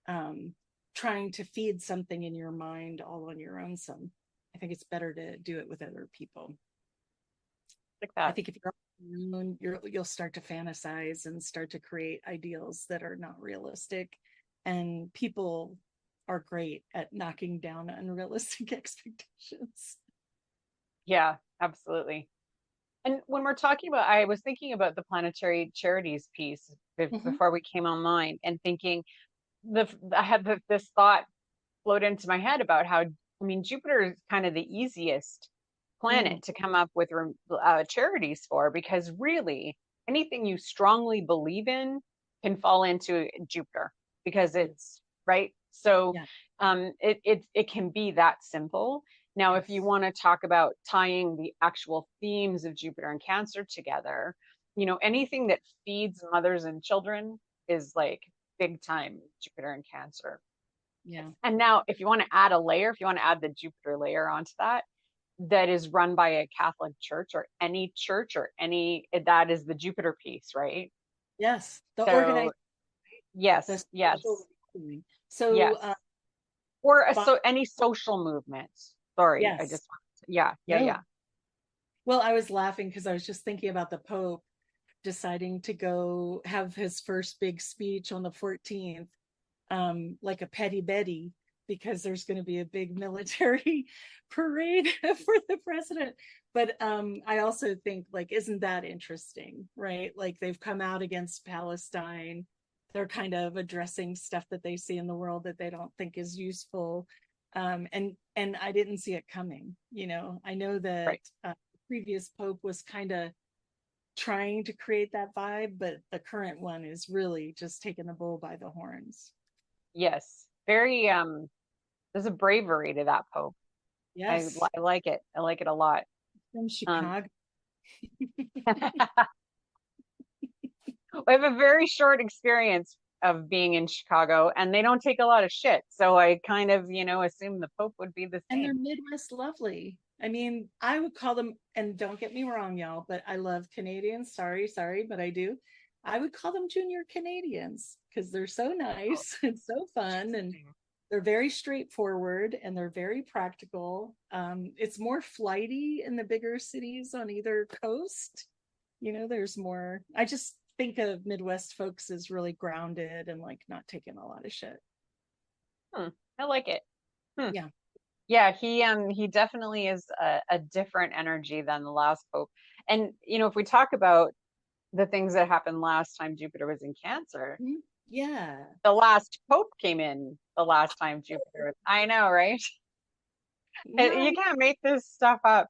Speaker 2: um, trying to feed something in your mind all on your own. I think it's better to do it with other people.
Speaker 1: like
Speaker 2: I
Speaker 1: that.
Speaker 2: think if you're alone, you'll start to fantasize and start to create ideals that are not realistic. And people are great at knocking down unrealistic expectations.
Speaker 1: Yeah, absolutely. And when we're talking about, I was thinking about the planetary charities piece
Speaker 2: Mm-hmm.
Speaker 1: before we came online, and thinking I had this thought float into my head about how, I mean, Jupiter is kind of the easiest
Speaker 2: Mm.
Speaker 1: planet to come up with charities for, because really anything you strongly believe in can fall into Jupiter, because
Speaker 2: Yeah.
Speaker 1: it's right. So
Speaker 2: Yeah.
Speaker 1: it can be that simple. Now, if you
Speaker 2: Yes.
Speaker 1: want to talk about tying the actual themes of Jupiter and Cancer together, you know, anything that feeds mothers and children is like big time Jupiter and Cancer.
Speaker 2: Yeah.
Speaker 1: And now, if you want to add a layer, if you want to add the Jupiter layer onto that, that is run by a Catholic church or any, that is the Jupiter piece, right?
Speaker 2: Yes. The
Speaker 1: So,
Speaker 2: organized, the
Speaker 1: yes,
Speaker 2: social
Speaker 1: yes,
Speaker 2: doing. So,
Speaker 1: yes. Or
Speaker 2: but
Speaker 1: so any social movements. Sorry, I
Speaker 2: yes.
Speaker 1: just, yeah, yeah,
Speaker 2: No.
Speaker 1: yeah.
Speaker 2: Well, I was laughing because I was just thinking about the Pope deciding to go have his first big speech on the 14th, like a petty Betty, because there's going to be a big military parade for the president. But I also think, like, isn't that interesting, right? Like, they've come out against Palestine. They're kind of addressing stuff that they see in the world that they don't think is useful. And and I didn't see it coming. I know that
Speaker 1: Right.
Speaker 2: the previous pope was kind of trying to create that vibe, but the current one is really just taking the bull by the horns.
Speaker 1: Yes. Very there's a bravery to that Pope.
Speaker 2: Yes,
Speaker 1: I like it. I like it a lot.
Speaker 2: from
Speaker 1: Um
Speaker 2: Chicago.
Speaker 1: I have a very short experience of being in Chicago, and they don't take a lot of shit. So I kind of, assume the Pope would be the
Speaker 2: And they're
Speaker 1: same.
Speaker 2: Midwest lovely. I mean, I would call them, and don't get me wrong, y'all, but I love Canadians. Sorry, but I do. I would call them junior Canadians because they're so
Speaker 1: Oh,
Speaker 2: nice and so fun, and
Speaker 1: interesting.
Speaker 2: they're very straightforward and they're very practical. It's more flighty in the bigger cities on either coast. There's more. I just think of Midwest folks as really grounded and like not taking a lot of shit.
Speaker 1: Hmm, I like it. Hmm.
Speaker 2: Yeah.
Speaker 1: Yeah, he definitely is a different energy than the last Pope. And if we talk about the things that happened last time Jupiter was in Cancer,
Speaker 2: Mhm. Yeah.
Speaker 1: the last Pope came in the last time Jupiter was, I know, right?
Speaker 2: Yeah.
Speaker 1: You can't make this stuff up.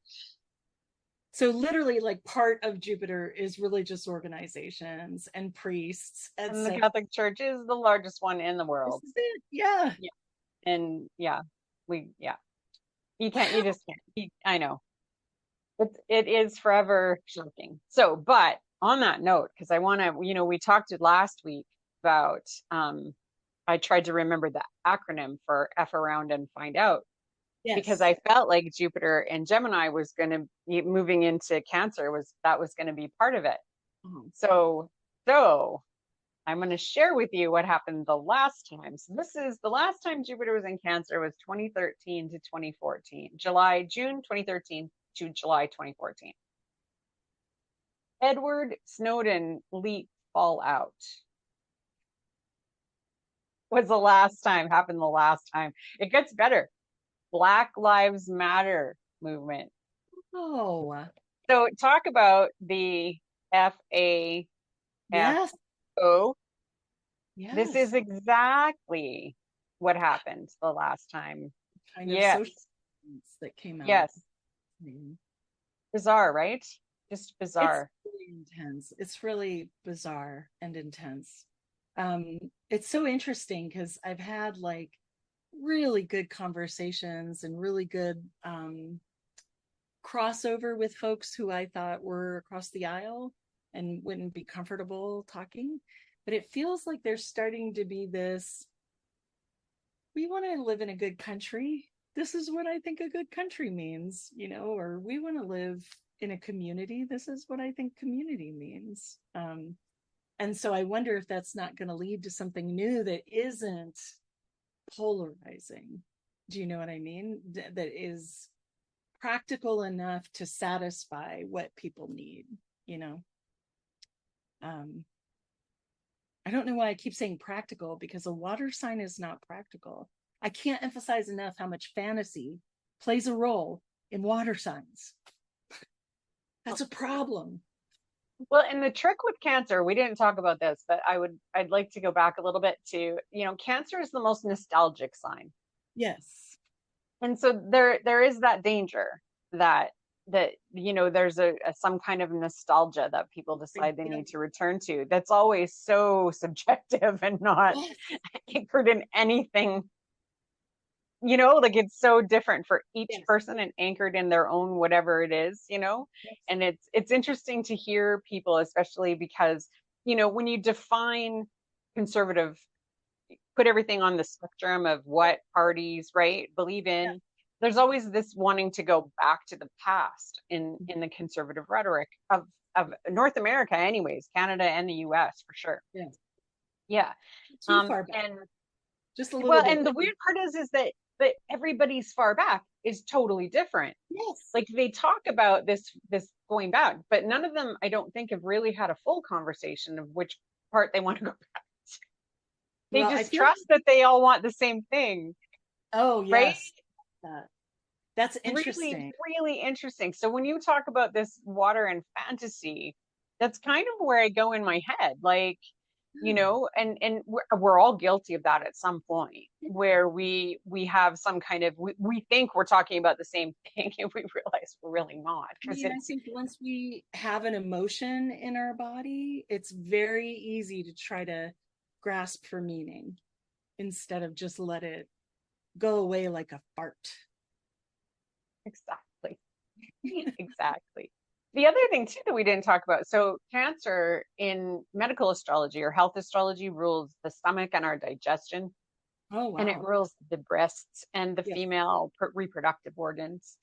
Speaker 2: So literally, like part of Jupiter is religious organizations and priests,
Speaker 1: And the
Speaker 2: etc.
Speaker 1: Catholic Church is the largest one in the
Speaker 2: This
Speaker 1: world.
Speaker 2: is it. Yeah.
Speaker 1: Yeah. And yeah, yeah, you
Speaker 2: Wow.
Speaker 1: just can't. I know. It is forever shocking. So, but on that note, because I want to, we talked last week about, I tried to remember the acronym for F around and find out because
Speaker 2: Yes.
Speaker 1: I felt like Jupiter and Gemini was going to be moving into Cancer was going to be part of it.
Speaker 2: Oh,
Speaker 1: So I'm going to share with you what happened the last time. So this is the last time Jupiter was in Cancer was 2013 to 2014, June 2013 to July 2014. Edward Snowden leak fallout was the last time, happened the last time. It gets better. Black Lives Matter movement.
Speaker 2: oh,
Speaker 1: So talk about the FAFO.
Speaker 2: yes.
Speaker 1: This is
Speaker 2: Yes.
Speaker 1: exactly what happened the last time.
Speaker 2: Kind of
Speaker 1: Yes.
Speaker 2: social that came out.
Speaker 1: Yes. Bizarre, right? Just
Speaker 2: It's
Speaker 1: bizarre.
Speaker 2: really intense. It's really bizarre and intense. It's so interesting because I've had like really good conversations and really good crossover with folks who I thought were across the aisle and wouldn't be comfortable talking. But it feels like there's starting to be this, we want to live in a good country. This is what I think a good country means, or we want to live in a community. This is what I think community means. And so I wonder if that's not going to lead to something new that isn't polarizing. Do you know what I mean? That is practical enough to satisfy what people need, you know? Um, I don't know why I keep saying practical because a water sign is not practical. I can't emphasize enough how much fantasy plays a role in water signs. That's a problem.
Speaker 1: Well, and the trick with Cancer, we didn't talk about this, but I'd like to go back a little bit to, Cancer is the most nostalgic sign.
Speaker 2: Yes.
Speaker 1: And so there is that danger that there's some kind of nostalgia that people decide they
Speaker 2: Yeah.
Speaker 1: need to return to. That's always so subjective and not
Speaker 2: Yes.
Speaker 1: anchored in anything, like it's so different for each
Speaker 2: Yes.
Speaker 1: person and anchored in their own whatever it is.
Speaker 2: Yes.
Speaker 1: And it's interesting to hear people, especially because, when you define conservative, put everything on the spectrum of what parties, right, believe
Speaker 2: Yeah.
Speaker 1: in. There's always this wanting to go back to the past in the conservative rhetoric of North America, anyways, Canada and the US for sure.
Speaker 2: Yes.
Speaker 1: Yeah.
Speaker 2: Too far back.
Speaker 1: And
Speaker 2: Just a little
Speaker 1: well,
Speaker 2: bit.
Speaker 1: and the weird part is that everybody's far back is totally different.
Speaker 2: Yes.
Speaker 1: Like they talk about this going back, but none of them, I don't think, have really had a full conversation of which part they want to go back. They
Speaker 2: Well, I
Speaker 1: just
Speaker 2: feel.
Speaker 1: trust that they all want the same thing,
Speaker 2: Oh,
Speaker 1: right?
Speaker 2: yes. Uh, that's
Speaker 1: Really,
Speaker 2: interesting.
Speaker 1: really interesting. So when you talk about this water and fantasy, that's kind of where I go in my head. Like, and we're all guilty of that at some point, where we have some kind of, we think we're talking about the same thing and we realize we're really not,
Speaker 2: I
Speaker 1: because
Speaker 2: mean, I
Speaker 1: it's
Speaker 2: think once we have an emotion in our body, it's very easy to try to grasp for meaning instead of just let it go away like a fart.
Speaker 1: exactly. Exactly. The other thing too that we didn't talk about, so Cancer in medical astrology or health astrology rules the stomach and our digestion,
Speaker 2: Oh,
Speaker 1: and it
Speaker 2: wow.
Speaker 1: rules the breasts and the
Speaker 2: Yes.
Speaker 1: female reproductive organs.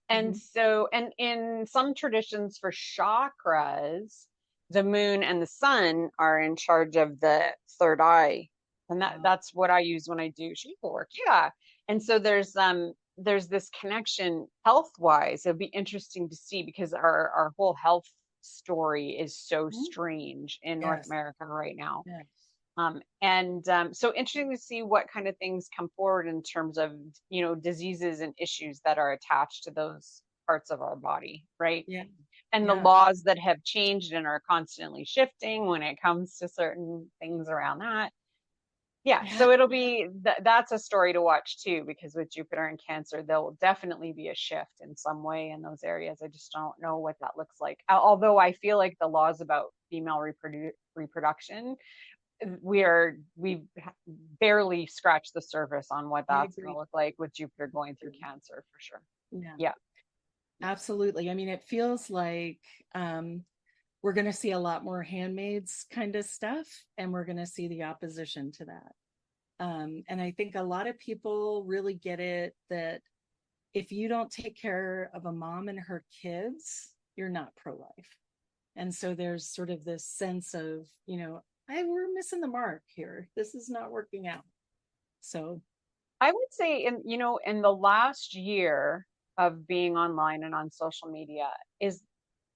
Speaker 1: And
Speaker 2: Mhm.
Speaker 1: so, and in some traditions for chakras, the moon and the sun are in charge of the third eye. And that's what I use when I do chakra work. Yeah. And so there's this connection health wise. It'll be interesting to see, because our whole health story is so
Speaker 2: Mhm.
Speaker 1: strange in North
Speaker 2: Yes.
Speaker 1: America right now.
Speaker 2: Yes.
Speaker 1: So interesting to see what kind of things come forward in terms of, diseases and issues that are attached to those parts of our body, right?
Speaker 2: Yeah.
Speaker 1: And the
Speaker 2: Yeah.
Speaker 1: laws that have changed and are constantly shifting when it comes to certain things around that. Yeah,
Speaker 2: Yeah.
Speaker 1: so it'll be that's a story to watch too, because with Jupiter and Cancer, there will definitely be a shift in some way in those areas. I just don't know what that looks like. Although I feel like the laws about female reproduction, we've barely scratched the surface on what
Speaker 2: I
Speaker 1: that's going to
Speaker 2: agree.
Speaker 1: look like with Jupiter going through Cancer for sure.
Speaker 2: Yeah.
Speaker 1: Yeah.
Speaker 2: Absolutely. I mean, it feels like um, we're going to see a lot more handmaids kind of stuff, and we're going to see the opposition to that. And I think a lot of people really get it that if you don't take care of a mom and her kids, you're not pro life. And so there's sort of this sense of, we're missing the mark here. This is not working out. So,
Speaker 1: I would say in the last year of being online and on social media is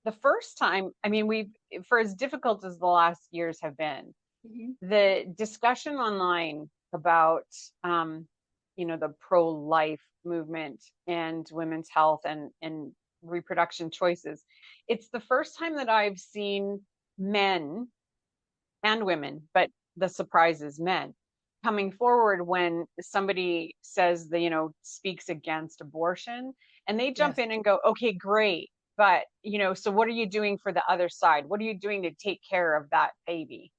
Speaker 1: the first time, I mean, for as difficult as the last years have been,
Speaker 2: mhm.
Speaker 1: the discussion online about, the pro-life movement and women's health and reproduction choices, it's the first time that I've seen men and women, but the surprise is men coming forward when somebody says speaks against abortion, and they jump
Speaker 2: Yes.
Speaker 1: in and go, okay, great. But, so what are you doing for the other side? What are you doing to take care of that baby?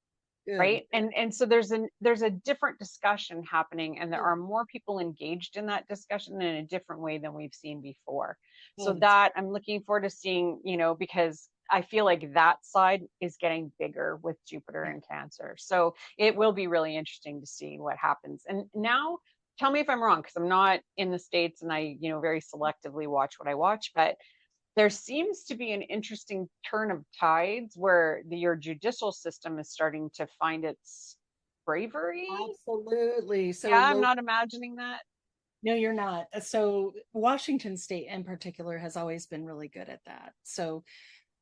Speaker 2: Good.
Speaker 1: Right. And so there's a different discussion happening, and there
Speaker 2: Good.
Speaker 1: are more people engaged in that discussion in a different way than we've seen before. So
Speaker 2: Oh, that's
Speaker 1: that I'm looking forward to seeing, because I feel like that side is getting bigger with Jupiter
Speaker 2: yeah.
Speaker 1: and Cancer. So it will be really interesting to see what happens. And now tell me if I'm wrong, because I'm not in the States and I, very selectively watch what I watch, but there seems to be an interesting turn of tides where your judicial system is starting to find its bravery.
Speaker 2: Absolutely.
Speaker 1: Yeah,
Speaker 2: So
Speaker 1: I'm not imagining that.
Speaker 2: no, you're not. So Washington State in particular has always been really good at that. So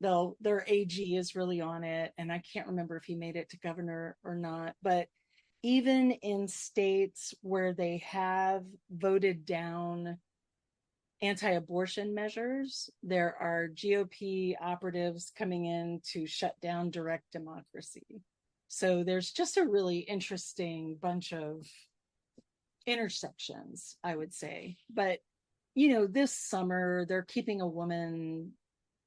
Speaker 2: their AG is really on it, and I can't remember if he made it to governor or not, but even in states where they have voted down anti-abortion measures, there are GOP operatives coming in to shut down direct democracy. So there's just a really interesting bunch of intersections, I would say. But this summer they're keeping a woman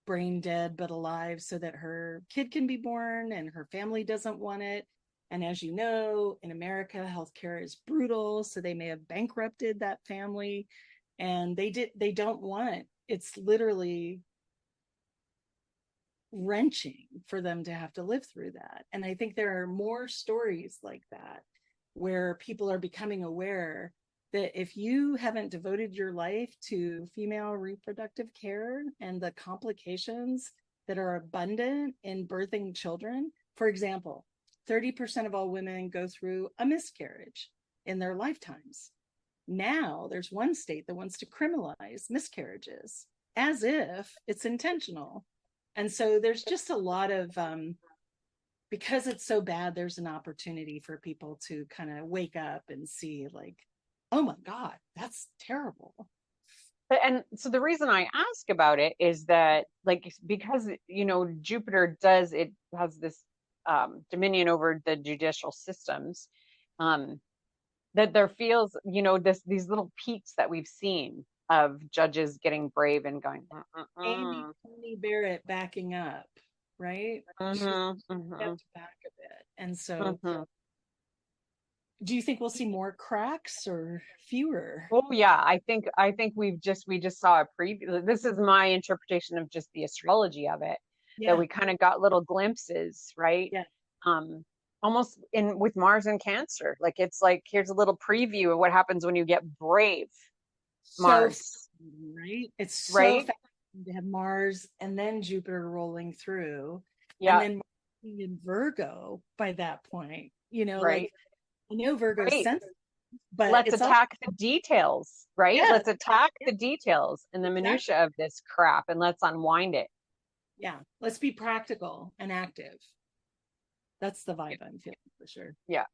Speaker 2: brain dead but alive so that her kid can be born and her family doesn't want it. And as you know, in America, healthcare is brutal, so they may have bankrupted that family, and they don't want it. It's literally wrenching for them to have to live through that. And I think there are more stories like that where people are becoming aware that if you haven't devoted your life to female reproductive care and the complications that are abundant in birthing children, for example, 30% of all women go through a miscarriage in their lifetimes. Now there's one state that wants to criminalize miscarriages as if it's intentional. And so there's just a lot of because it's so bad, there's an opportunity for people to kind of wake up and see, like, oh my God, that's terrible.
Speaker 1: And so the reason I ask about it is that, like, because Jupiter does, it has this dominion over the judicial systems, um, that there feels, these little peaks that we've seen of judges getting brave and going,
Speaker 2: Amy Coney Barrett backing up, right? She's stepped back a bit. And so do you think we'll see more cracks or fewer?
Speaker 1: Oh yeah, I think we just saw a preview. This is my interpretation of just the astrology of it, that
Speaker 2: Yeah.
Speaker 1: we kind of got little glimpses, right?
Speaker 2: Yeah.
Speaker 1: Um, Almost in with Mars and Cancer. Like it's like here's a little preview of what happens when you get brave,
Speaker 2: So
Speaker 1: Mars,
Speaker 2: fascinating, right? It's so
Speaker 1: right?
Speaker 2: fascinating to have Mars and then Jupiter rolling through, and
Speaker 1: Yeah,
Speaker 2: then Mars being in Virgo by that point. Like
Speaker 1: right,
Speaker 2: I know Virgo's
Speaker 1: right.
Speaker 2: sensitive, but
Speaker 1: Let's
Speaker 2: it's all
Speaker 1: attack the details, right?
Speaker 2: yeah,
Speaker 1: Let's attack
Speaker 2: yeah,
Speaker 1: the details and the
Speaker 2: exactly.
Speaker 1: minutia of this crap and let's unwind it.
Speaker 2: Yeah. Let's be practical and active. That's the vibe I'm feeling for sure.
Speaker 1: Yeah.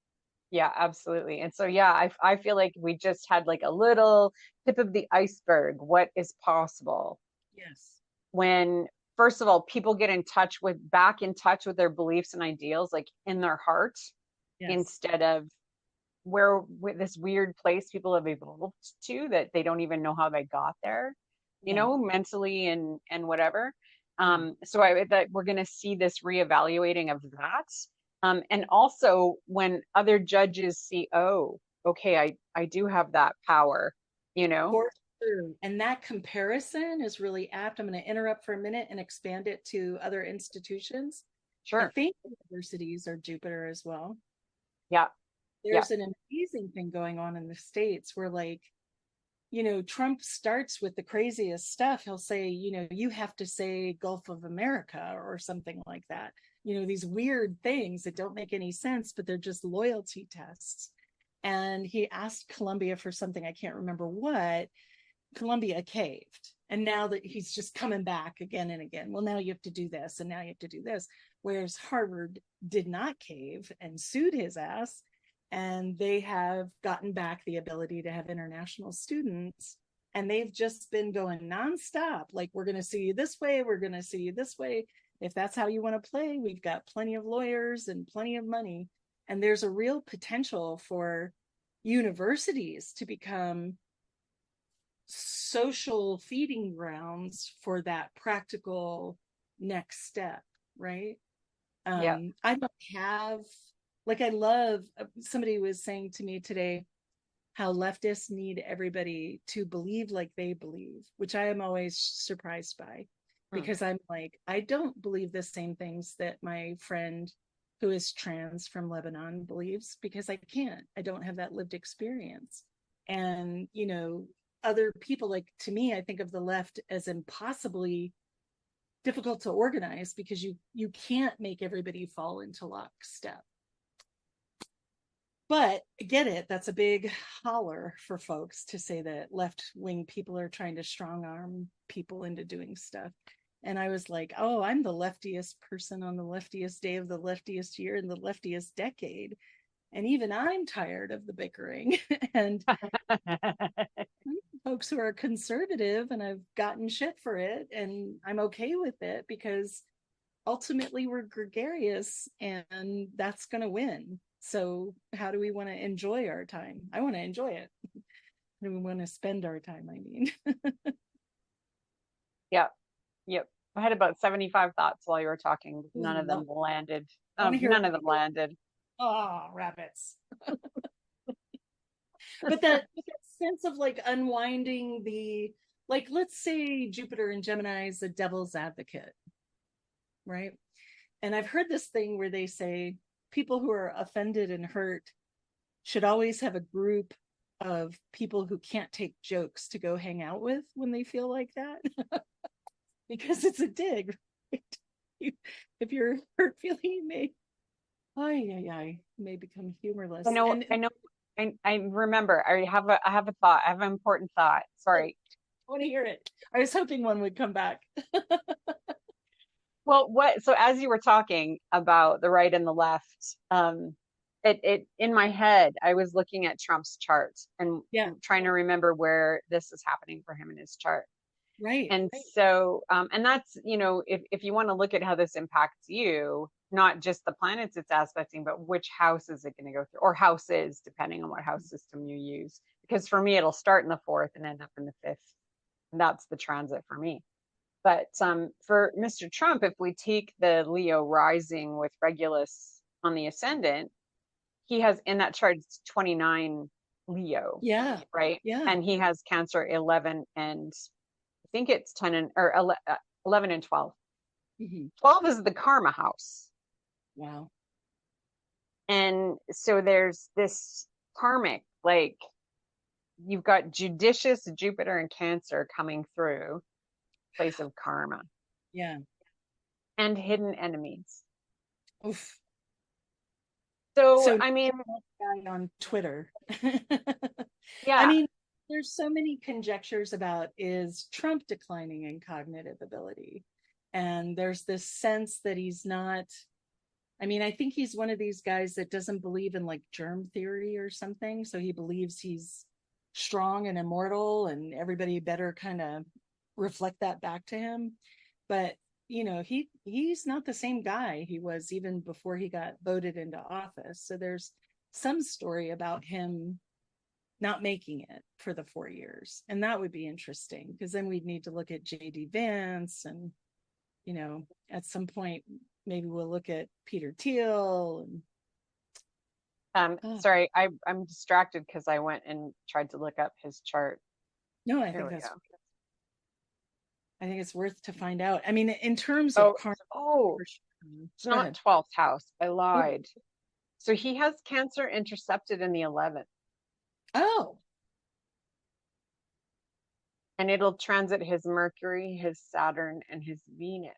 Speaker 1: Yeah, absolutely. And so, yeah, I feel like we just had like a little tip of the iceberg. What is possible
Speaker 2: Yes.
Speaker 1: when, first of all, people get back in touch with their beliefs and ideals, like in their heart,
Speaker 2: Yes.
Speaker 1: instead of where with this weird place people have evolved to that they don't even know how they got there,
Speaker 2: Yeah.
Speaker 1: mentally and whatever.
Speaker 2: Yeah.
Speaker 1: So that we're going to see this reevaluating of that. And also when other judges see, oh, okay, I do have that power, you know?
Speaker 2: For sure. And that comparison is really apt. I'm going to interrupt for a minute and expand it to other institutions. I
Speaker 1: Sure.
Speaker 2: think universities are Jupiter as well.
Speaker 1: Yeah. Yeah.
Speaker 2: There's an amazing thing going on in the States where, like, Trump starts with the craziest stuff. He'll say, you have to say Gulf of America or something like that. These weird things that don't make any sense, but they're just loyalty tests. And he asked Columbia for something, I can't remember what. Columbia caved. And now that he's just coming back again and again, well, now you have to do this and now you have to do this. Whereas Harvard did not cave and sued his ass. And they have gotten back the ability to have international students. And they've just been going nonstop. Like, we're going to see you this way. We're going to see you this way. If that's how you want to play, we've got plenty of lawyers and plenty of money. And there's a real potential for universities to become social feeding grounds for that practical next step, right?
Speaker 1: Yeah.
Speaker 2: I don't have, like, I love, somebody was saying to me today how leftists need everybody to believe like they believe, which I am always surprised by, because I'm like, I don't believe the same things that my friend who is trans from Lebanon believes, because I don't have that lived experience. And, other people, like, to me, I think of the left as impossibly difficult to organize because you can't make everybody fall into lockstep. But I get it, that's a big holler for folks to say that left-wing people are trying to strong arm people into doing stuff. And I was like, oh, I'm the leftiest person on the leftiest day of the leftiest year in the leftiest decade. And even I'm tired of the bickering. And folks who are conservative, and I've gotten shit for it, and I'm okay with it because ultimately we're gregarious and that's going to win. So how do we want to enjoy our time? I want to enjoy it. How do we want to spend our time? I mean,
Speaker 1: Yeah. Yep. I had about 75 thoughts while you were talking. None of
Speaker 2: love,
Speaker 1: them landed.
Speaker 2: I want to hear
Speaker 1: None of them landed.
Speaker 2: oh, rabbits. But that sense of, like, unwinding the, like, let's say Jupiter in Gemini is the devil's advocate, right? And I've heard this thing where they say people who are offended and hurt should always have a group of people who can't take jokes to go hang out with when they feel like that. Because it's a dig, right? If you're hurt feeling, you may become humorless. And
Speaker 1: I know. I remember. I have a thought. I have an important thought.
Speaker 2: I
Speaker 1: Sorry.
Speaker 2: want to hear it. I was hoping one would come back.
Speaker 1: Well, so as you were talking about the right and the left, it in my head, I was looking at Trump's chart and
Speaker 2: Yeah.
Speaker 1: trying to remember where this is happening for him in his chart.
Speaker 2: Right.
Speaker 1: And so, and that's, if you want to look at how this impacts you, not just the planets it's aspecting, but which house is it going to go through, or houses, depending on what house system you use. Because for me, it'll start in the fourth and end up in the fifth. And that's the transit for me. But for Mr. Trump, if we take the Leo rising with Regulus on the ascendant, he has in that chart it's 29 Leo,
Speaker 2: Yeah.
Speaker 1: right?
Speaker 2: Yeah.
Speaker 1: And he has Cancer 11 and I think it's 10 and or 11 and 12.
Speaker 2: Mm-hmm.
Speaker 1: 12 is the karma house.
Speaker 2: Wow.
Speaker 1: And so there's this karmic, like you've got judicious Jupiter and Cancer coming through, place of karma,
Speaker 2: Yeah.
Speaker 1: and hidden enemies.
Speaker 2: Oof.
Speaker 1: So,
Speaker 2: So
Speaker 1: I mean,
Speaker 2: guy on Twitter. I
Speaker 1: yeah,
Speaker 2: mean, there's so many conjectures about is Trump declining in cognitive ability? And there's this sense that he's not, I mean, I think he's one of these guys that doesn't believe in like germ theory or something. So he believes he's strong and immortal and everybody better kind of reflect that back to him. But he's not the same guy he was even before he got voted into office. So there's some story about him not making it for the 4 years. And that would be interesting because then we'd need to look at JD Vance and, at some point, maybe we'll look at Peter Thiel.
Speaker 1: sorry, I'm distracted because I went and tried to look up his chart.
Speaker 2: No, I
Speaker 1: Here
Speaker 2: think
Speaker 1: we
Speaker 2: that's,
Speaker 1: go.
Speaker 2: I think it's worth to find out. I mean, in terms of
Speaker 1: Oh,
Speaker 2: karma,
Speaker 1: oh, it's
Speaker 2: go
Speaker 1: not
Speaker 2: ahead.
Speaker 1: 12th house. I
Speaker 2: Oh,
Speaker 1: lied. So he has Cancer intercepted in the 11th,
Speaker 2: oh,
Speaker 1: and it'll transit his Mercury, his Saturn, and his Venus.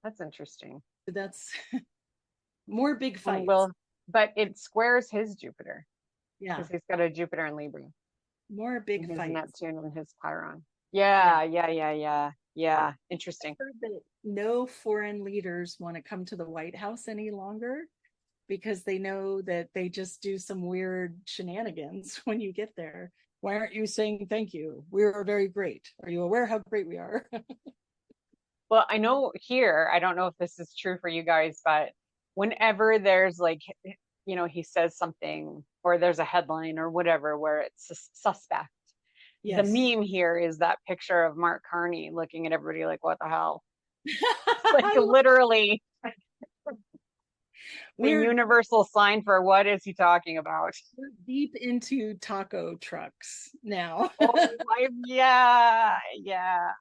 Speaker 1: That's interesting.
Speaker 2: that's more big
Speaker 1: And
Speaker 2: fights.
Speaker 1: but it squares his Jupiter
Speaker 2: Yeah,
Speaker 1: because he's got a Jupiter in Libra
Speaker 2: more
Speaker 1: and
Speaker 2: big
Speaker 1: his
Speaker 2: fights.
Speaker 1: Neptune and his Chiron.
Speaker 2: Yeah.
Speaker 1: Yeah, yeah, yeah, yeah, yeah. Interesting.
Speaker 2: Heard that no foreign leaders want to come to the White House any longer because they know that they just do some weird shenanigans when you get there. Why aren't you saying thank you? We are very great. Are you aware how great we are?
Speaker 1: Well, I know here, I don't know if this is true for you guys, but whenever there's like, he says something or there's a headline or whatever where it's suspect, the
Speaker 2: Yes.
Speaker 1: meme here is that picture of Mark Carney looking at everybody like, what the hell? Like
Speaker 2: I love,
Speaker 1: literally the
Speaker 2: we're
Speaker 1: universal sign for what is he talking about?
Speaker 2: deep into taco trucks now.
Speaker 1: Yeah, yeah.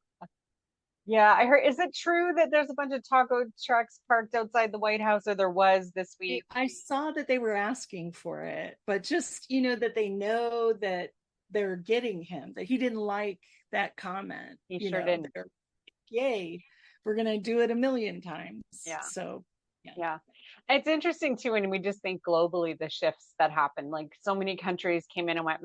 Speaker 1: Yeah, I heard. Is it true that there's a bunch of taco trucks parked outside the White House, or there was this week?
Speaker 2: I saw that they were asking for it, but just, that they know that they're getting him, that he didn't like that comment,
Speaker 1: He sure didn't.
Speaker 2: they're, yay, we're going to do it a million times.
Speaker 1: Yeah,
Speaker 2: So, yeah.
Speaker 1: yeah. It's interesting too, when we just think globally, the shifts that happened. Like so many countries came in and went,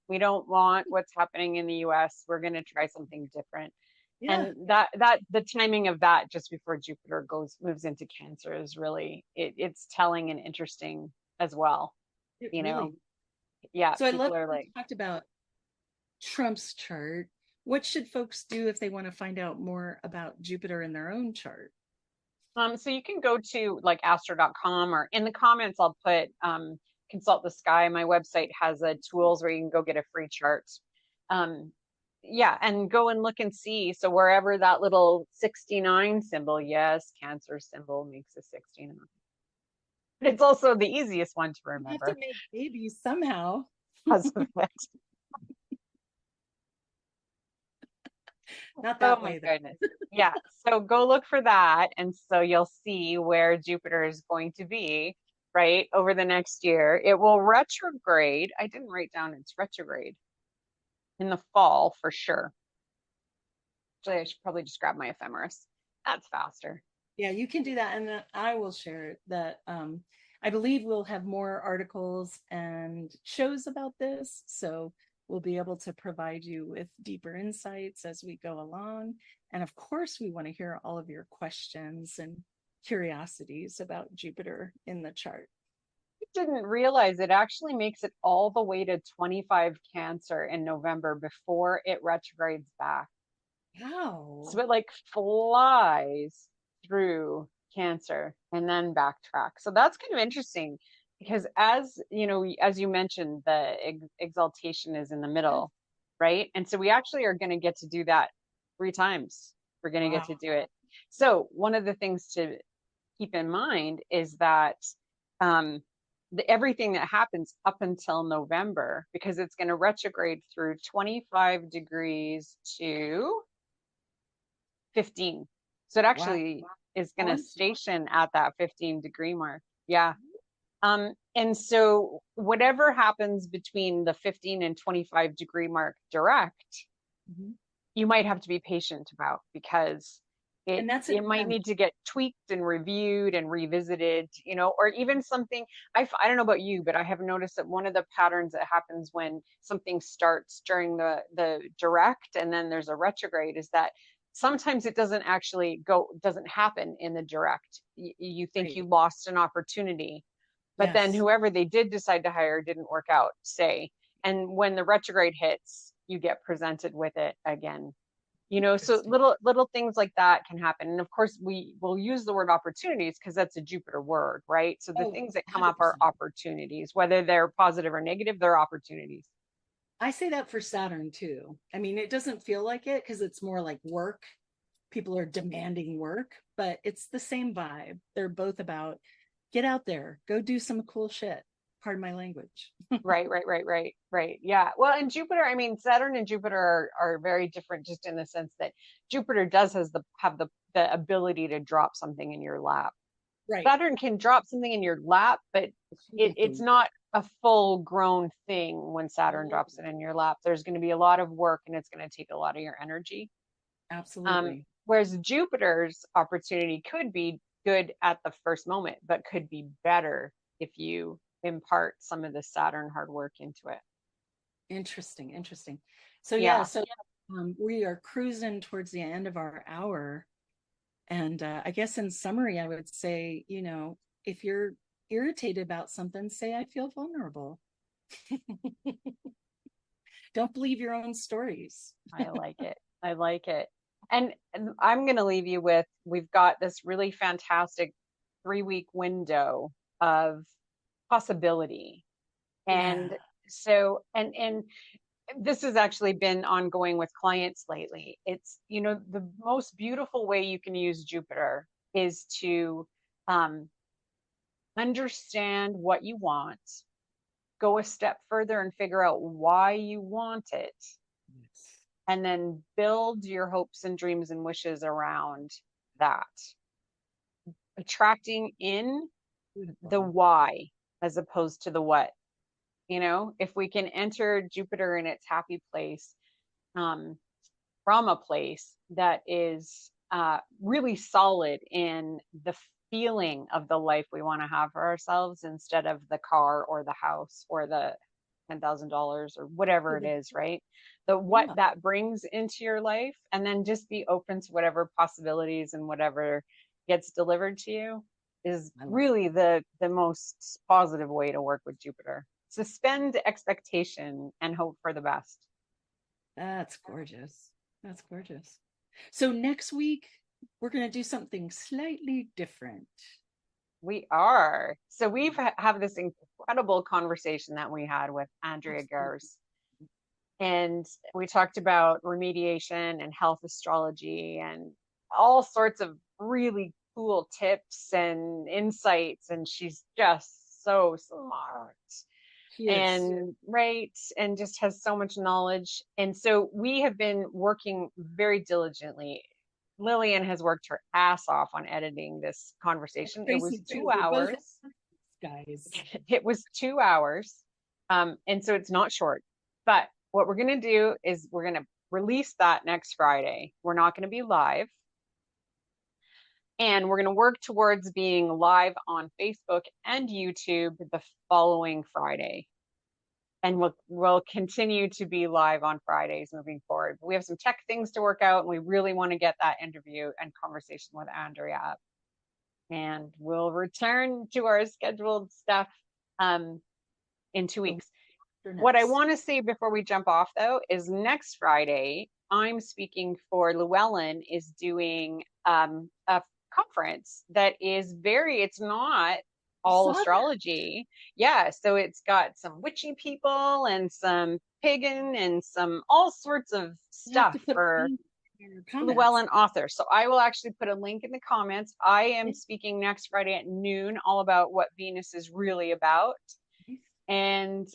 Speaker 1: we don't want what's happening in the US. We're going to try something different.
Speaker 2: Yeah.
Speaker 1: And that the timing of that just before Jupiter moves into Cancer is really it's telling and interesting as well.
Speaker 2: It
Speaker 1: You know,
Speaker 2: really.
Speaker 1: yeah,
Speaker 2: So I love
Speaker 1: people are
Speaker 2: we
Speaker 1: like,
Speaker 2: talked about Trump's chart. What should folks do if they want to find out more about Jupiter in their own chart?
Speaker 1: so you can go to like astro.com or in the comments, I'll put consult the sky. My website has a tools where you can go get a free chart. Um, yeah, and go and look and see. So wherever that little 69 symbol, yes, Cancer symbol makes a 69. But it's also the easiest one to
Speaker 2: You have to
Speaker 1: remember
Speaker 2: make babies somehow.
Speaker 1: because of it.
Speaker 2: Not
Speaker 1: Oh
Speaker 2: that
Speaker 1: my
Speaker 2: way, though.
Speaker 1: goodness. Yeah. So go look for that. And so you'll see where Jupiter is going to be, right, over the next year. It will retrograde. I didn't write down it's retrograde in the fall for sure. Actually, I should probably just grab my ephemeris. That's faster.
Speaker 2: Yeah, you can do that. And I will share that. I believe we'll have more articles and shows about this. So we'll be able to provide you with deeper insights as we go along. And of course, we want to hear all of your questions and curiosities about Jupiter in the chart.
Speaker 1: didn't realize it actually makes it all the way to 25 Cancer in November before it retrogrades back. So
Speaker 2: Wow.
Speaker 1: it like flies through Cancer and then backtrack. So that's kind of interesting because as you know, as you mentioned, the exaltation is in the middle, right? And so we actually are going to get to do that 3 times. We're going to get
Speaker 2: Wow.
Speaker 1: to do it. So one of the things to keep in mind is that um, everything that happens up until November, because it's going to retrograde through 25 degrees to 15. So it
Speaker 2: Wow.
Speaker 1: actually is going to
Speaker 2: On.
Speaker 1: station at that 15-degree mark. Yeah. And so whatever happens between the 15 and 25-degree mark direct,
Speaker 2: Mhm.
Speaker 1: you might have to be patient about because it
Speaker 2: And that's
Speaker 1: it might
Speaker 2: an
Speaker 1: need to get tweaked and reviewed and revisited, or even something. I don't know about you, but I have noticed that one of the patterns that happens when something starts during the direct and then there's a retrograde is that sometimes it doesn't happen in the direct. You think you
Speaker 2: great.
Speaker 1: lost an opportunity, but then
Speaker 2: Yes.
Speaker 1: whoever they did decide to hire didn't work out, say. And when the retrograde hits, you get presented with it again. So
Speaker 2: Interesting.
Speaker 1: little things like that can happen. And of course, we will use the word opportunities because that's a Jupiter word, right? So the
Speaker 2: Oh,
Speaker 1: things that come up are
Speaker 2: 100%.
Speaker 1: opportunities, whether they're positive or negative, they're opportunities.
Speaker 2: I say that for Saturn too. I mean, it doesn't feel like it because it's more like work. People are demanding work, but it's the same vibe. They're both about get out there, go do some cool shit. Pardon my language.
Speaker 1: Right, right, right, right, right. Yeah. Well, and Jupiter, I mean, Saturn and Jupiter are very different just in the sense that Jupiter does have the ability to drop something in your lap.
Speaker 2: Right.
Speaker 1: Saturn can drop something in your lap, but it's not a full grown thing when Saturn drops it in your lap. There's going to be a lot of work and it's going to take a lot of your energy.
Speaker 2: Absolutely.
Speaker 1: Whereas Jupiter's opportunity could be good at the first moment, but could be better if you impart some of the Saturn hard work into it.
Speaker 2: Interesting. Interesting. So, yeah.
Speaker 1: Yeah.
Speaker 2: So, we are cruising towards the end of our hour. And I guess in summary, I would say, if you're irritated about something, say, I feel vulnerable. Don't believe your own stories.
Speaker 1: I like it. I like it. And I'm going to leave you with we've got this really fantastic 3-week window of possibility.
Speaker 2: Yeah.
Speaker 1: And so, and this has actually been ongoing with clients lately. It's, the most beautiful way you can use Jupiter is to um, understand what you want, go a step further and figure out why you want it,
Speaker 2: Yes.
Speaker 1: and then build your hopes and dreams and wishes around that, attracting in the
Speaker 2: Beautiful.
Speaker 1: why as opposed to the what. If we can enter Jupiter in its happy place, um, from a place that is really solid in the feeling of the life we want to have for ourselves instead of the car or the house or the $10,000 or whatever it is, right? The what
Speaker 2: Yeah,
Speaker 1: that brings into your life, and then just be open to whatever possibilities and whatever gets delivered to you is
Speaker 2: I love
Speaker 1: really the most positive way to work with Jupiter. Suspend expectation and hope for the best.
Speaker 2: that's gorgeous. That's gorgeous. So next week we're going to do something slightly different.
Speaker 1: We are. So we've have this incredible conversation that we had with Andrea
Speaker 2: Absolutely.
Speaker 1: Gers. And we talked about remediation and health astrology and all sorts of really cool tips and insights. And she's just so smart
Speaker 2: She is.
Speaker 1: and right and just has so much knowledge. And so we have been working very diligently. Lillian has worked her ass off on editing this conversation. It was
Speaker 2: Tracy
Speaker 1: two
Speaker 2: too. We're both
Speaker 1: hours.
Speaker 2: guys.
Speaker 1: It was 2 hours. And so it's not short. But what we're going to do is we're going to release that next Friday. We're not going to be live. And we're going to work towards being live on Facebook and YouTube the following Friday. And we'll continue to be live on Fridays moving forward. But we have some tech things to work out, and we really want to get that interview and conversation with Andrea up. And we'll return to our scheduled stuff in 2 weeks.
Speaker 2: After
Speaker 1: What I
Speaker 2: next.
Speaker 1: want to say before we jump off though is next Friday, I'm speaking for Llewellyn is doing a conference that is it's not
Speaker 2: I
Speaker 1: all
Speaker 2: saw that.
Speaker 1: astrology. Yeah, so it's got some witchy people and some pagan and some all sorts of
Speaker 2: You have to
Speaker 1: stuff
Speaker 2: put a
Speaker 1: for
Speaker 2: link in your comments.
Speaker 1: Llewellyn authors. So I will actually put a link in the comments. I am
Speaker 2: Yeah.
Speaker 1: speaking next Friday at noon, all about what Venus is really about. And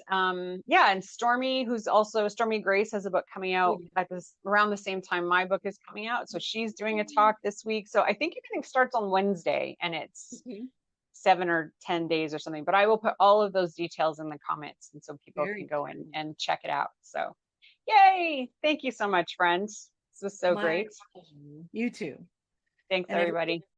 Speaker 1: yeah, and Stormy, who's also Stormy Grace, has a book coming
Speaker 2: Oh,
Speaker 1: out
Speaker 2: yeah.
Speaker 1: at this around the same time my book is coming out. So she's doing a talk this week. So I think everything starts on Wednesday and it's
Speaker 2: Okay.
Speaker 1: 7 or 10 days or something. But I will put all of those details in the comments and so people can
Speaker 2: Very
Speaker 1: go
Speaker 2: cool.
Speaker 1: and check it out. So yay. Thank you so much, friends. This was so
Speaker 2: My
Speaker 1: great.
Speaker 2: pleasure. You too.
Speaker 1: Thanks,
Speaker 2: And everybody
Speaker 1: everybody.